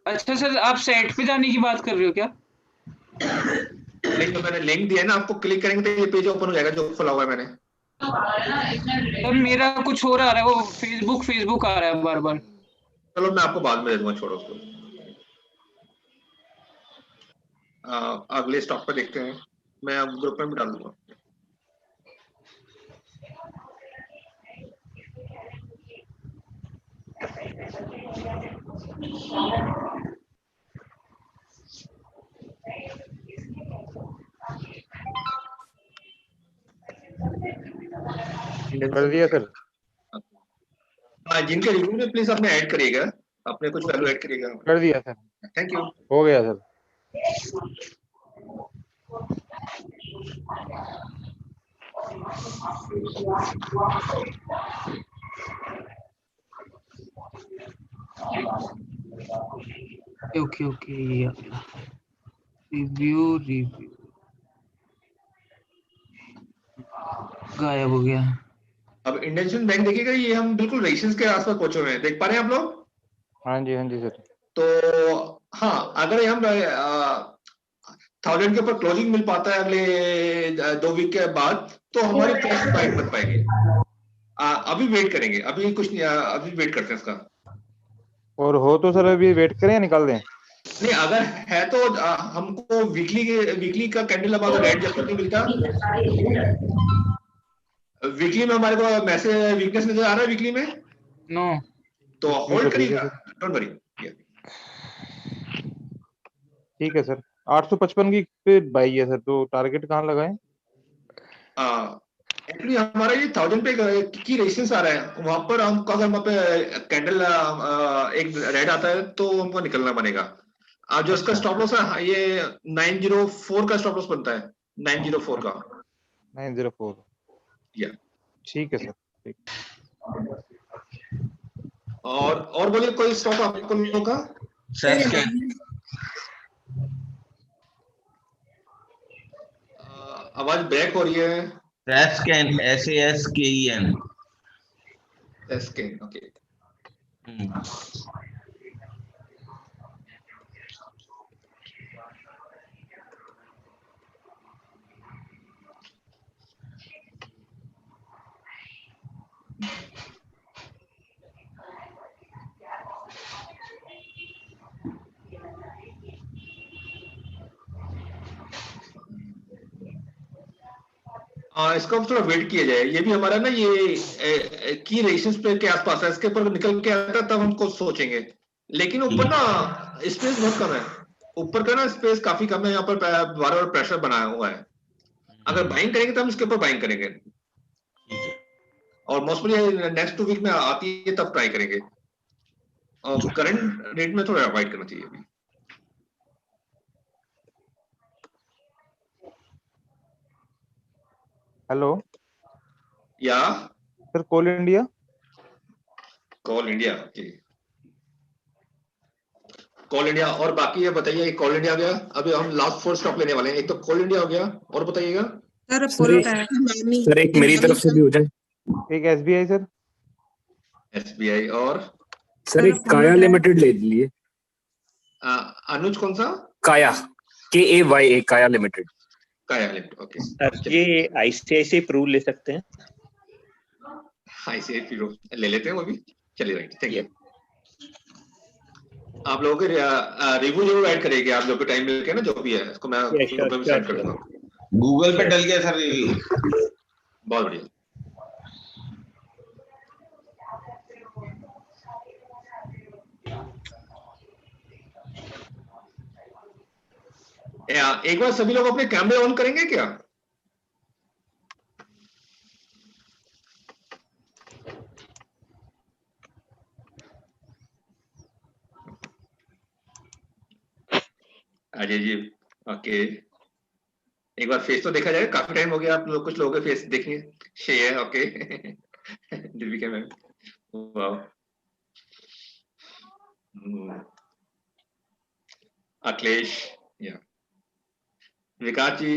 अच्छा सर, आप साइट पे जाने की बात कर रहे हो क्या? लिंक तो मैंने लिंक दिया है ना आपको, क्लिक करेंगे तो ये पेज ओपन हो जाएगा जो खुला हुआ है मैंने। सर मेरा कुछ और आ रहा है, वो फेसबुक आ रहा है बार बार। चलो मैं आपको बाद में दे दूंगा, छोड़ो उसको। अगले स्टॉक पे देखते हैं, मैं अब ग्रुप में भी डाल दूंगा। कर दिया सर। जिनके रिव्यू में प्लीज अपने ऐड करिएगा, अपने कुछ वैल्यू ऐड करिएगा। कर दिया सर। Thank you. हो गया सर। ओके रिव्यू गायब हो गया। अब इंडियन बैंक देखिएगा, ये हम बिल्कुल रेशियोज के आसपास पहुंचे हुए हैं, देख पा रहे हैं आप लोग? हाँ जी सर। तो हाँ, अगर हम 1000 के ऊपर क्लोजिंग मिल पाता है अगले 2 वीक के बाद तो हमारे प्राइस बाइट कर पाएंगे। अभी वेट करेंगे, अभी कुछ नहीं, अभी वेट करते हैं इसका। और हो तो सर अभी वेट करें या निकाल दें? नहीं, अगर है तो हमको वीकली का कैंडल अब अगर रेड जब तक नहीं मिलता, वीकली में हमारे को मैसेज वीकनेस नजर आ रहा है वीकली में? नो। तो होल्ड करिएगा, डोंट वरी। ठीक है सर। 855 की पे बाई है सर, तो टारगेट कहाँ लगाएं? एक्चुअली हमारा ये 1000 पे की रेजिस्टेंस आ रहा है, वहां पर हमको अगर वहां पे कैंडल एक रेड आता है तो हमको निकलना बनेगा। जो इसका स्टॉप लॉस है ये 904 का स्टॉप लॉस बनता है, 904 का। 904 या ठीक है सर। ठीक। और बोलिए कोई स्टॉक आपको लोगों का? आवाज ब्रेक हो रही है। सैस्कैन, SASKEN। सैस्कैन, ओके। इसको थोड़ा वेट किया जाए, ये भी हमारा ना ये की रेशियोज पे के आसपास है, इसके ऊपर निकल के आता है तब हमको सोचेंगे। लेकिन ऊपर ना स्पेस बहुत कम है, ऊपर का ना स्पेस काफी कम है, यहाँ पर बार बार प्रेशर बनाया हुआ है। अगर बाइंग करेंगे तो हम इसके ऊपर बाइंग करेंगे, और मोस्टली नेक्स्ट 2 वीक में आती है तब ट्राई करेंगे। और करंट रेट में थोड़ा अवॉइड करना चाहिए अभी। Hello ya sir, Coal India Coal India, Coal India. और बाकी ये बताइए, कॉल इंडिया हो गया, अभी हम लास्ट 4 स्टॉक लेने वाले हैं। एक तो कॉल इंडिया हो गया, और बताइएगा सर एक मेरी तरफ से भी हो जाए। एक SBI सर। SBI और सर एक काया लिमिटेड ले लिए। अनुज कौन सा? काया, KAYA, काया लिमिटेड। काया लिमिटेड, ओके। सर ये ICICI प्रू ले सकते हैं? ICICI प्रू ले लेते हैं वो भी, चलिए, राइट, थैंक यू। आप लोगों के रिव्यू जरूर ऐड करेंगे, आप लोगों को टाइम मिल के ना, जो भी है इसको मैं सेंड कर दूंगा। गूगल पे डल गया सर रिव्यू। बहुत बढ़िया। एक बार सभी लोग अपने कैमरे ऑन करेंगे क्या? अजय जी, ओके, एक बार फेस तो देखा जाए, काफी टाइम हो गया, आप लोग कुछ लोगों के फेस देखेंगे। Share, okay. दीपिका मैम, वाह। अखिलेश, या Vikas ji,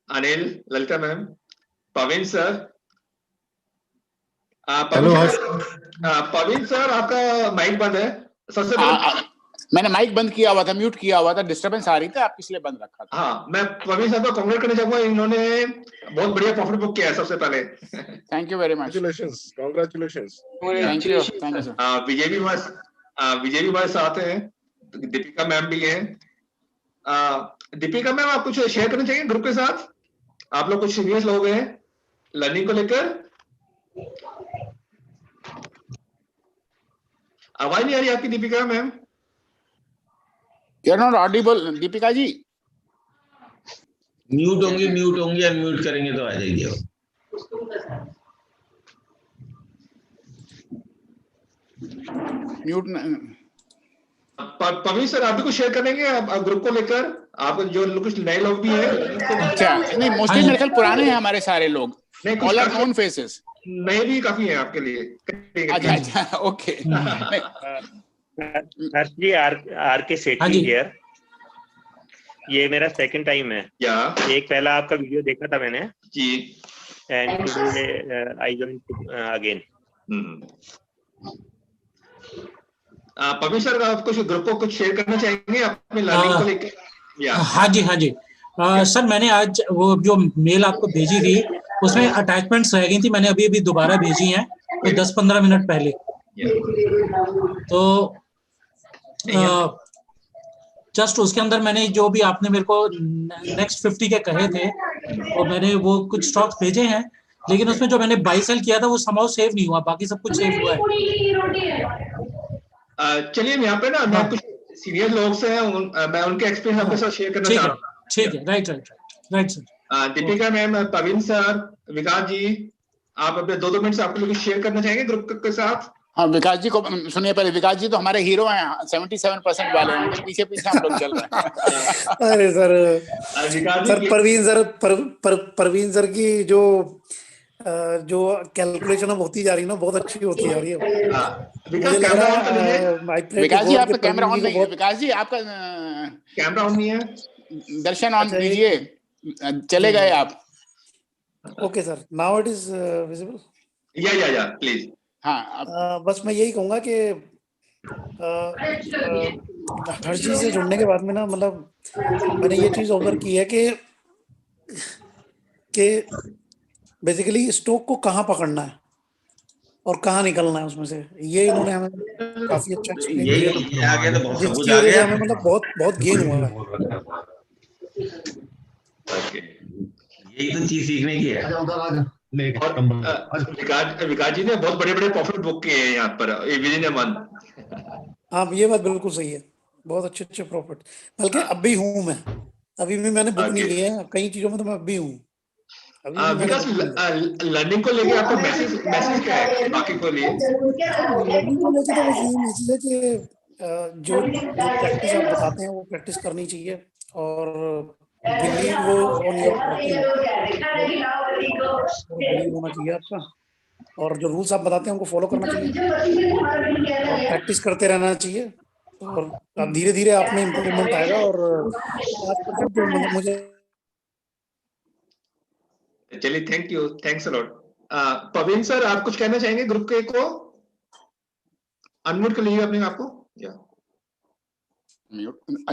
Anil, Lalita ma'am, Pavin sir. Pavin sir आपका माइक बंद है सबसे पहले। मैंने माइक बंद किया हुआ था, म्यूट किया हुआ था, डिस्टरबेंस आ रही थी, आप इसलिए बंद रखा था। हाँ, मैं पवीन साहब को कांग्रेट करना चाहूंगा, इन्होंने बहुत बढ़िया प्रॉफिट बुक किया है सबसे पहले। Thank you very much. Congratulations. Thank you sir. Vijay भी हमारे साथ हैं, दीपिका मैम भी हैं। दीपिका मैम, आप कुछ शेयर करना चाहिए ग्रुप के साथ? आप लोग कुछ सीरियस लोग हैं लर्निंग को लेकर? आवाज नहीं आ रही आपकी Deepika ma'am. You are not audible Deepika ji. Mute होंगी, अनम्यूट करेंगे तो आ जाएगी। म्यूट। पवीन सर, आप भी कुछ शेयर करेंगे ग्रुप को लेकर? आप जो कुछ नए लोग भी हैं। अच्छा, नहीं मोस्टली मेरे ख्याल पुराने हैं हमारे सारे लोग, ऑल आर नोन फेसेस। नए भी काफी हैं आपके लिए। अच्छा, okay. Harsh ji, R K. Sethi here. ये मेरा सेकंड टाइम है। एक पहला आपका वीडियो देखा था मैंने जी, and today I join again. Pavin sir, आप कुछ ग्रुप को कुछ शेयर करना चाहेंगे अपने लर्निंग को लेकर? हाँ जी। सर मैंने आज वो जो मेल आपको भेजी थी उसमें अटैचमेंट्स रह गई थी, मैंने अभी दोबारा भेजी हैं, तो 10-15 मिनट पहले। तो जस्ट उसके अंदर मैंने जो भी आपने मेरे को नेक्स्ट 50 के कहे थे, और मैंने वो कुछ स्टॉक्स भेजे हैं, लेकिन उसमें जो मैंने बाई सेल किया था वो समाउ सेव नहीं हुआ, बाकी सब कुछ सेव हुआ है। चलिए, यहाँ पे ना मैं कुछ सीनियर लोग से हैं, मैं उनके एक्सपीरियंस आपके साथ शेयर करना चाह रहा हूँ। ठीक है, right sir. Deepika ma'am, Pavin sir, Vikas ji, आप अपने 2-2 मिनट से आप लोग शेयर करना चाहेंगे ग्रुप के साथ? हाँ, विकास जी को सुनिए पहले। विकास जी तो हमारे हीरो हैं, 77% वाले हैं, पीछे हम लोग चल रहे हैं। अरे सर परवीन सर की जो कैलकुलेशन अब होती जा रही है ना, बहुत अच्छी होती जा रही है। विकास जी आपका कैमरा ऑन नहीं है। विकास जी आपका कैमरा ऑन नहीं है, दर्शन ऑन कीजिए। चले गए आप। Okay sir, now it is visible. या प्लीज। हाँ, बस मैं यही कहूंगा कि हर चीज से जुड़ने के बाद में ना, मतलब मैंने ये चीज ऑब्जर्व की है कि बेसिकली स्टॉक को कहाँ पकड़ना है और कहाँ निकलना है उसमें से, ये इन्होंने हमें काफी अच्छा एक्सप्लेन किया, जिसकी वजह से हमें मतलब बहुत गेन हुआ है। यही तो चीज सीखने की है। विकास जी ने बहुत बड़े प्रॉफिट बुक किए हैं यहाँ पर विदिन अ मंथ। हाँ, ये बात बिल्कुल सही है, बहुत अच्छे प्रॉफिट। बल्कि अब भी हूँ मैं, अभी भी मैंने बुक नहीं किए हैं कई चीजों में, तो मैं अब भी हूँ। विकास, लर्निंग को लेके आपका मैसेज क्या है बाकी को लिए? लर्निंग को लेके तो बस यही मैसेज है कि जो प्रैक्टिस आप बताते हैं वो प्रैक्टिस करनी चाहिए, और बिलीव ऑन योर बिलीव होना चाहिए आपका। और जो रूल्स आप बताते हैं उनको फॉलो करना चाहिए और प्रैक्टिस करते रहना चाहिए, और अब धीरे धीरे आप में इम्प्रूवमेंट आएगा। और 5% तो मतलब मुझे, चलिए, thank you, thanks a lot. Praveen sir, आप कुछ कहना चाहेंगे ग्रुप के को? अनम्यूट कर लीजिए अपने आप को।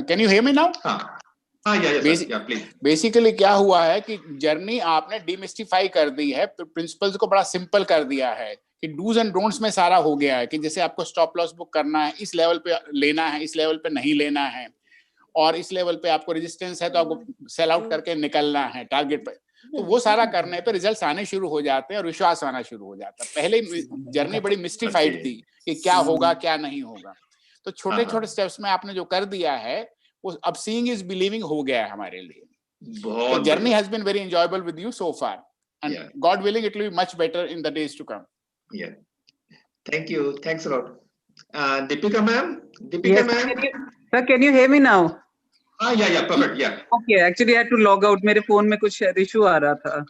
Can you hear me now? Please. Basically क्या हुआ है कि जर्नी आपने डिमिस्टिफाई कर दी है, प्रिंसिपल्स को बड़ा सिंपल कर दिया है कि डूज एंड डोंट्स में सारा हो गया है कि जैसे आपको स्टॉप लॉस बुक करना है, इस लेवल पे लेना है, इस लेवल पे नहीं लेना है, और इस लेवल पे आपको रेजिस्टेंस है तो आपको सेल आउट करके निकलना है टारगेट पे। तो वो सारा करने पे रिजल्ट्स आने शुरू हो जाते हैं और विश्वास आना शुरू हो जाता है। पहले जर्नी बड़ी मिस्टिफाइड थी कि क्या होगा क्या नहीं होगा, तो छोटे छोटे स्टेप्स में आपने जो कर दिया है वो अब सीइंग इज बिलीविंग हो गया है हमारे लिए। तो journey has been very enjoyable with you so far, and God willing it will be much better in the days to come. Thank you, thanks a lot. Deepika ma'am, Deepika ma'am, sir, can you hear me now? yeah, perfect, yeah. Okay, actually I had to log out, मेरे फोन में कुछ issue आ रहा था।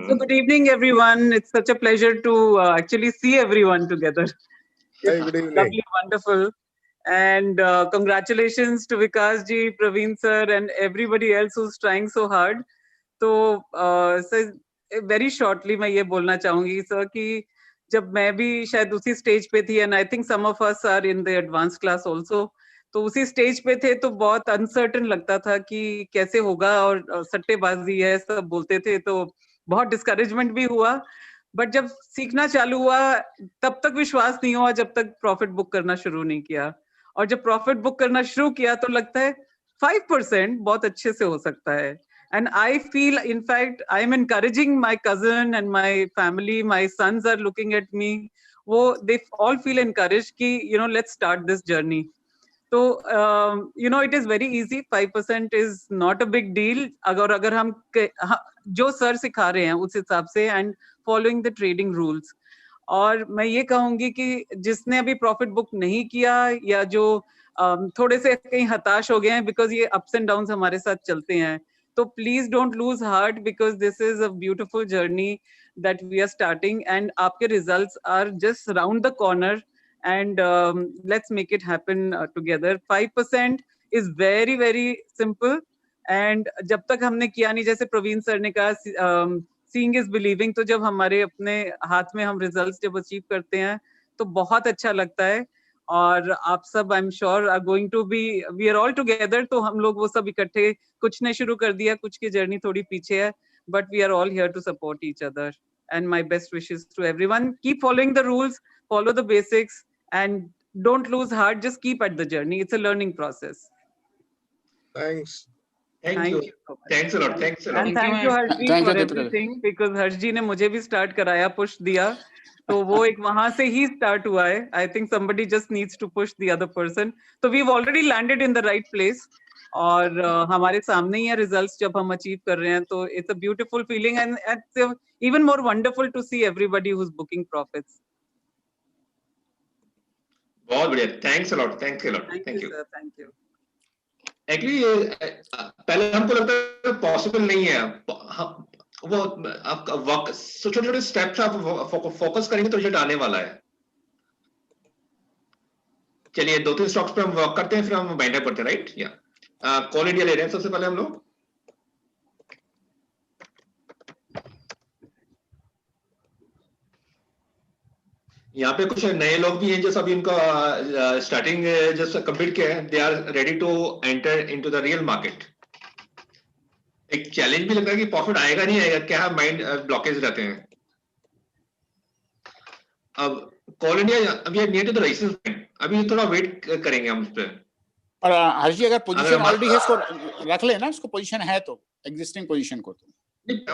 So good evening everyone, it's such a pleasure to actually see everyone together. Hey, good evening. Lovely, wonderful, and congratulations to Vikas ji, Praveen sir, and everybody else who's trying so hard. तो sir, very shortly मैं ये बोलना चाहूंगी sir कि जब मैं भी शायद उसी स्टेज पे थी, and I think some of us are in the advanced class also, तो उसी स्टेज पे थे तो बहुत अनसर्टन लगता था कि कैसे होगा, और सट्टेबाजी है सब बोलते थे, तो बहुत डिस्करेजमेंट भी हुआ। बट जब सीखना चालू हुआ तब तक विश्वास नहीं हुआ जब तक प्रॉफिट बुक करना शुरू नहीं किया, और जब प्रॉफिट बुक करना शुरू किया तो लगता है 5% बहुत अच्छे से हो सकता है। And I feel, in fact, I am encouraging my cousin and my family. My sons are looking at me. They all feel encouraged कि, let's start this journey. So, it is very easy. 5% is not a big deal. अगर हम जो सर सिखा रहे हैं उस हिसाब से, and following the trading rules. और मैं ये कहूंगी कि जिसने अभी प्रॉफिट बुक नहीं किया, या जो थोड़े से कहीं हताश हो गए हैं, बिकॉज ये अप्स एंड डाउन्स हमारे साथ चलते हैं, तो please don't lose heart, because this is a beautiful journey that we are starting, and आपके results are just round the corner, and let's make it happen together. 5% is very very simple, and जब तक हमने किया नहीं, जैसे प्रवीण सर ने कहा, seeing is believing, तो जब हमारे अपने हाथ में हम रिजल्ट्स जब अचीव करते हैं तो बहुत अच्छा लगता है। और आप सब, I am sure, are going to be, we are all together, तो हम लोग वो सब इकट्ठे, कुछ ने शुरू कर दिया, कुछ की जर्नी थोड़ी पीछे है, but we are all here to support each other, and my best wishes to everyone. Keep following the rules, follow the basics, and don't lose heart, just keep at the journey. It's a learning process. Thanks. Thank you. Thanks a lot. Thanks a lot. And thank you Harshji for everything, because Harshji ने मुझे भी start कराया, push दिया, तो वो एक वहां से ही start हुआ है। I think somebody just needs to push the other person. So we've already landed in the right place, और हमारे सामने ही है results जब हम achieve कर रहे हैं, तो it's a beautiful feeling, and it's even more wonderful to see everybody who's booking profits. बहुत बढ़िया, thanks a lot, thank you, thank you, thank you. Actually पहले हमको लगता है पॉसिबल नहीं है, वो आपका वर्क, छोटे छोटे स्टेप्स आप फोकस करेंगे तो रिजल्ट आने वाला है। चलिए 2-3 स्टॉक्स पे हम वर्क करते हैं, फिर हम बाइंड अप करते हैं, राइट? या कॉल इंडिया ले रहे हैं सबसे पहले हम लोग। यहाँ पे कुछ नए लोग भी हैं जो अभी इनका स्टार्टिंग जस्ट कंप्लीट किया है, they are ready to enter into the real market. एक चैलेंज भी लगता है कि प्रॉफिट आएगा नहीं आएगा, क्या माइंड ब्लॉकेज रहते हैं। अब कॉल इंडिया अभी near to the resistance point, अभी थोड़ा वेट करेंगे हम उस पर। और हर्षजी, अगर पोजीशन ऑलरेडी है इसको रख ले ना, उसको पोजीशन है तो एग्जिस्टिंग पोजीशन को, तो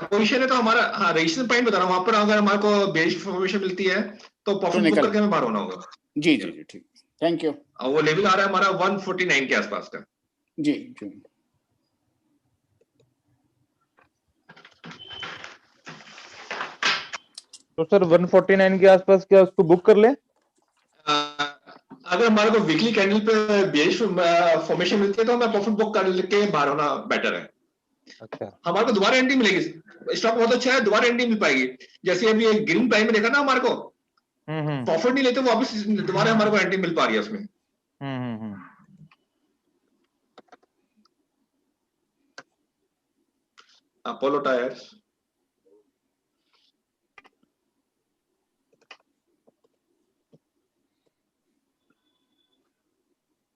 पोजीशन है तो हमारा रेजिस्टेंस पॉइंट बता रहा हूँ, वहां पर अगर हमारे को बेरिश इन्फॉर्मेशन मिलती है तो प्रॉफिट बुक करके हमें बाहर होना होगा। जी जी जी, ठीक, थैंक यू। वो लेवल आ रहा है हमारा 149 के आसपास का। जी जी, तो सर 149 के आसपास क्या उसको बुक कर ले? अगर हमारे को वीकली कैंडल पे बेरिश फॉर्मेशन मिलती है तो हमें प्रॉफिट बुक कर के बाहर होना बेटर है। अच्छा, हमारे को दोबारा एंट्री मिलेगी, स्टॉक बहुत अच्छा है, दोबारा एंट्री मिल पाएगी। जैसे अभी ग्रीन प्राइम में देखा ना हमारे को, प्रॉफिट नहीं लेते वापस दोबारा हमारे को एंट्री मिल पा रही है उसमें। अपोलो टायर्स,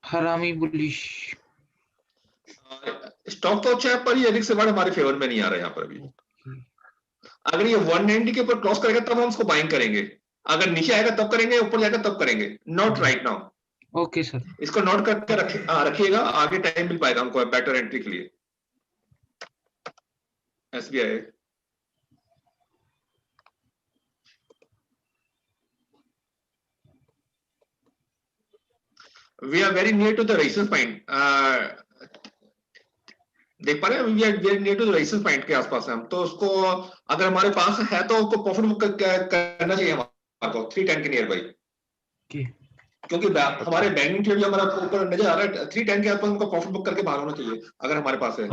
हरामी बुलिश स्टॉक तो अच्छा है, पर ये रिस्क से बड़ा हमारे फेवर में नहीं आ रहा है यहाँ पर अभी। अगर ये 190 के ऊपर क्रॉस करेगा तब हम उसको बाइंग करेंगे, अगर नीचे आएगा तब करेंगे, ऊपर जाएगा तब करेंगे, not right now. Okay sir, इसको नोट करके रखिएगा, आगे टाइम मिल पाएगा हमको बेटर एंट्री के लिए। SBI we are very near to the resistance point, देख पा रहे हैं, we are very near to the resistance point के आसपास है हम, तो उसको अगर हमारे पास है तो उसको प्रॉफिट बुक करना चाहिए हमारे को 310 के नियर बाई, क्योंकि हमारे बैंकिंग ट्रेड जो हमारा ऊपर नजर आ रहा है 310 के आसपास हमको प्रॉफिट बुक करके बाहर होना चाहिए अगर हमारे पास है।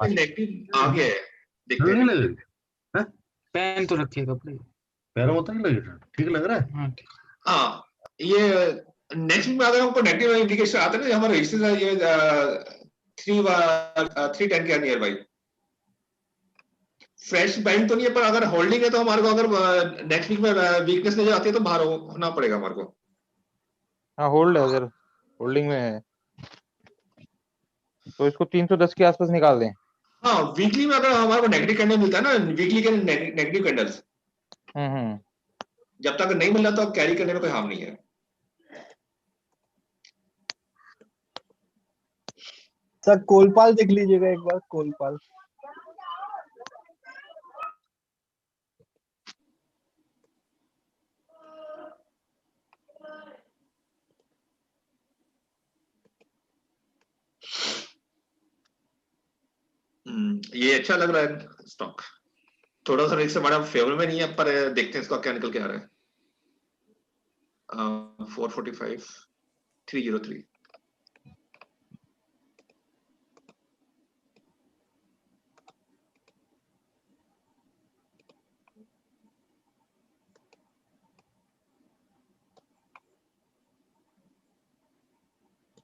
नेगेटिव आ गया है, देखते हैं। पेन तो रखिएगा प्लीज, पैरों में लगेगा, ठीक लग रहा है। हाँ, ये नेक्स्ट वीक में अगर हमको नेगेटिव इंडिकेशन आते हैं ना, हमारे रेजिस्टेंस ये 310 के नियर बाई, फ्रेश बाइंग तो नहीं है, पर अगर होल्डिंग है तो हमारे को अगर नेक्स्ट वीक में वीकनेस नजर आती है तो बाहर होना पड़ेगा हमारे को। हाँ होल्ड है, अगर होल्डिंग में है तो इसको 310 के आसपास निकाल दें। हाँ, वीकली में अगर हमारे को नेगेटिव कैंडल मिलता है ना, वीकली के नेगेटिव कैंडल्स जब तक नहीं मिल रहा तो कैरी करने में कोई हार्म नहीं है। सर कोलपाल देख लीजिएगा एक बार, कोलपाल। ये अच्छा लग रहा है स्टॉक, थोड़ा सा इससे बड़ा फेवर में नहीं है, पर देखते हैं इसका क्या निकल के आ रहा है। 445 303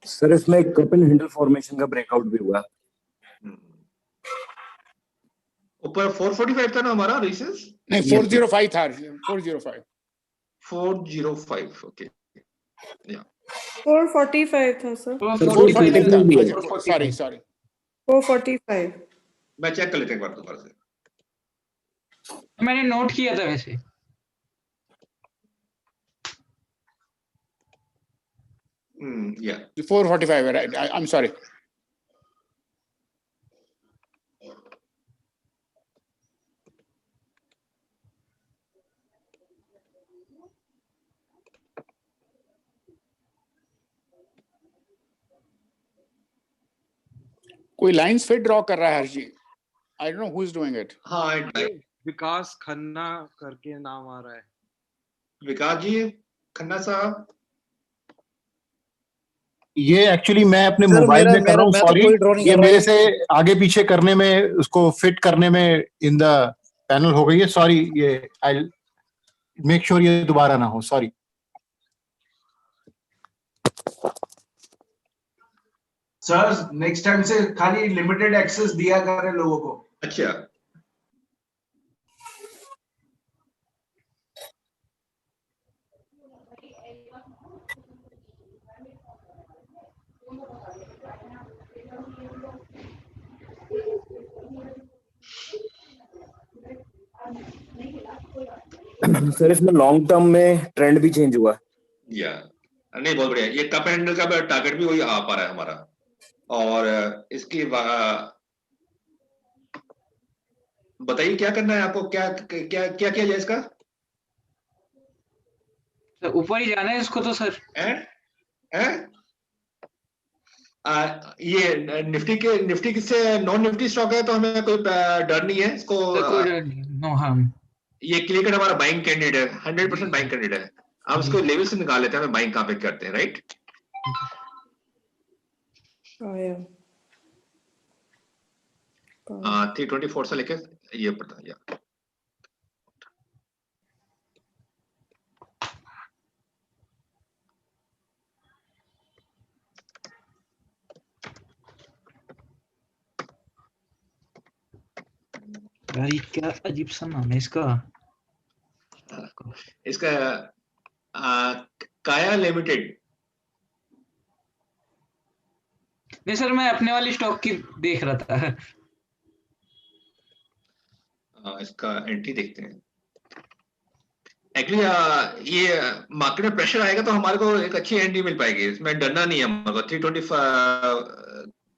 सर इसमें कप एंड हैंडल फॉर्मेशन का ब्रेकआउट भी हुआ। ऊपर 445 था ना हमारा रेसेस, नहीं 405 था, 405 ओके, या 445 था सर, 445 सॉरी 445। मैं चेक कर लेते हैं एक बार दोबारा से, मैंने नोट किया था वैसे। yeah 445 right, I'm sorry। कोई लाइंस फिट ड्रॉ कर रहा है Harshi, I don't know who is doing it. हाँ, विकास खन्ना करके नाम आ रहा है। विकास जी खन्ना साहब, ये एक्चुअली मैं अपने मोबाइल में कर रहा हूँ, सॉरी, ये मेरे से आगे पीछे करने में, उसको फिट करने में इन द पैनल हो गई है, सॉरी, ये आई मेक श्योर ये दोबारा ना हो, सॉरी। सर नेक्स्ट टाइम से खाली लिमिटेड एक्सेस दिया करें लोगों को। अच्छा, सर इसमें लॉन्ग टर्म में ट्रेंड भी चेंज हुआ। या नहीं, बहुत बढ़िया, ये कप हैंडल का टारगेट भी वही आ पा रहा है हमारा, और इसकी बताइए क्या करना है आपको, क्या क्या क्या किया जाए इसका? ऊपर ही जाना है इसको तो सर। ये निफ्टी से नॉन निफ्टी स्टॉक है तो हमें कोई डर नहीं है इसको, कोई डर नहीं, नो हार्म। ये क्लियर कट हमारा बाइंग कैंडिडेट है, 100% बाइंग कैंडिडेट है। आप उसको लेवल से निकाल लेते हैं, हमें बाइंग कहाँ पे करते हैं, राइट? 324 से लेके ये पड़ता है यार। भाई क्या अजीब सा नाम है इसका। इसका काया लिमिटेड। नहीं सर, मैं अपने वाली स्टॉक की देख रहा था। इसका एंट्री देखते हैं। एक्चुअली ये मार्केट में प्रेशर आएगा तो हमारे को एक अच्छी एंट्री मिल पाएगी, इसमें डरना नहीं है हमारे को।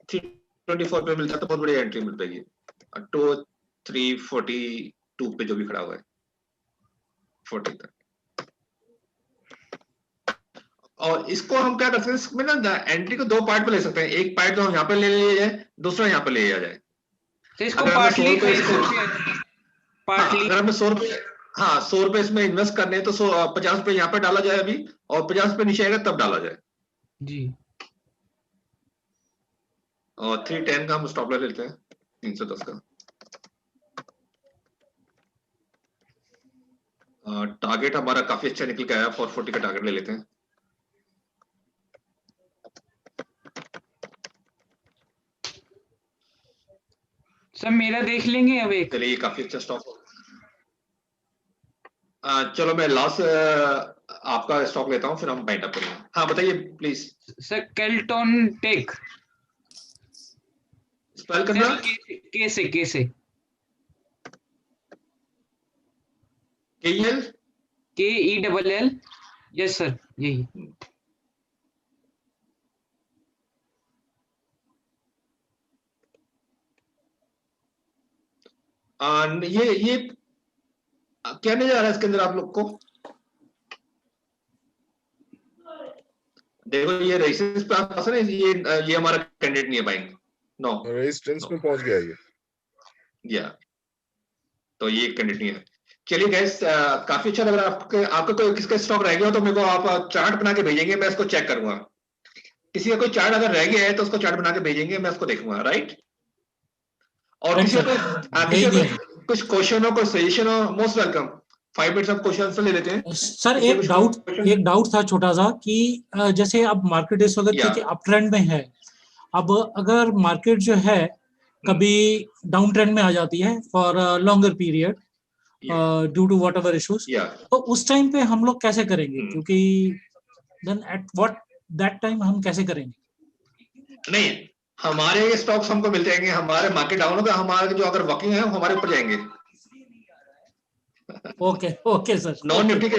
324 पे मिलता तो बहुत बड़ी एंट्री मिल पाएगी। 342 पे जो भी खड़ा हुआ है 40 तक। और इसको हम क्या कर सकते हैं, इसमें ना एंट्री को 2 पार्ट पे ले सकते हैं। एक पार्ट तो हम यहाँ पे ले लिया जाए, दूसरा यहाँ पे ले लिया जाए। तो इसको पार्टली अगर हमें 100 रुपए 100 रुपए इसमें इन्वेस्ट करने हैं तो 50 रुपए यहाँ पे डाला जाए अभी, और 50 रुपए नीचे आएगा तब डाला जाए जी। और 310 का हम स्टॉप लॉस लेते हैं, 310 का। टारगेट हमारा काफी अच्छा निकल के आया, 440 का टारगेट ले लेते हैं। सर मेरा देख लेंगे अब एक। चलिए काफी अच्छा स्टॉक। चलो मैं लास्ट आपका स्टॉक लेता हूँ, फिर हम बाइंड अप करेंगे। हाँ बताइए please. Sir Kellton tech. Spell करना। कैसे कैसे KEL KELL। यस सर यही। ये क्या नहीं जा रहा है इसके अंदर आप लोग को? देखो ये रेजिस्टेंस पे पास है ना, ये हमारा कैंडिडेट नहीं है बाइंग। नो रेजिस्टेंस में पहुंच गया ये। या तो ये कैंडिडेट नहीं है। चलिए गाइस, काफी अच्छा लग रहा है। आपका कोई किसका स्टॉक रह गया हो तो मेरे को आप चार्ट बना के भेजेंगे, मैं इसको चेक करूंगा। किसी का कोई चार्ट अगर रह गया है तो उसको चार्ट बना के भेजेंगे, मैं उसको देखूंगा। राइट। और किसी को कुछ क्वेश्चन हो, कोई सजेशन हो, most welcome. 5 minutes of question ले लेते हैं। सर एक डाउट था छोटा सा कि जैसे अब मार्केट इस वक्त क्योंकि अप ट्रेंड में है, अब अगर मार्केट जो है कभी डाउन ट्रेंड में आ जाती है for longer period due to whatever issues, तो उस टाइम पे हम लोग कैसे करेंगे? क्योंकि then at what that time हम कैसे करेंगे? नहीं, हमारे स्टॉक्स हमको मिल जाएंगे। हमारे मार्केट डाउन होगा, हमारे जो अगर वर्किंग है हमारे ऊपर जाएंगे। Okay sir. नॉन निफ्टी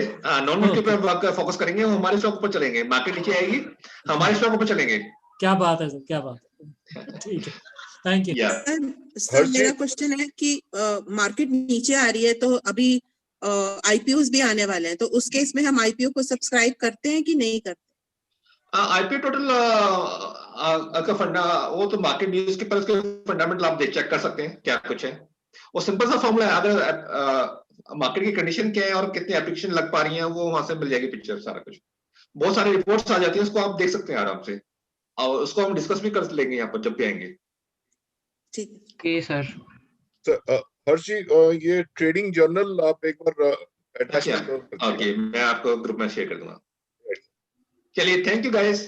पे फोकस करेंगे, हमारे स्टॉक ऊपर चलेंगे। मार्केट नीचे आएगी, हमारे स्टॉक ऊपर चलेंगे। क्या बात है सर, क्या बात है। ठीक है, थैंक यू। सर मेरा क्वेश्चन है कि मार्केट नीचे आ रही है तो अभी आईपीओस भी आने वाले हैं, तो उस केस में हम आईपीओ को सब्सक्राइब करते हैं कि नहीं करते? आईपीओ टोटल का फंडा वो तो मार्केट न्यूज के पर उसके फंडामेंटल आप चेक कर सकते हैं क्या कुछ है। वो सिंपल सा फॉर्मूला है। अगर मार्केट की कंडीशन क्या है और कितनी एप्लीकेशन लग पा रही है, वो वहां से मिल जाएगी पिक्चर सारा कुछ। बहुत सारी रिपोर्ट्स आ जाती है, उसको आप देख सकते हैं आराम से, और उसको हम डिस्कस भी कर लेंगे यहाँ पर जब भी आएंगे। ठीक है सर। हर्षी, ये ट्रेडिंग जर्नल आप एक बार अटैच कर। ओके, मैं आपको ग्रुप में शेयर कर दूंगा। चलिए, thank you guys.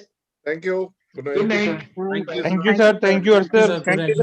Thank you. Good night. Thank you sir. Thank you Harsh sir.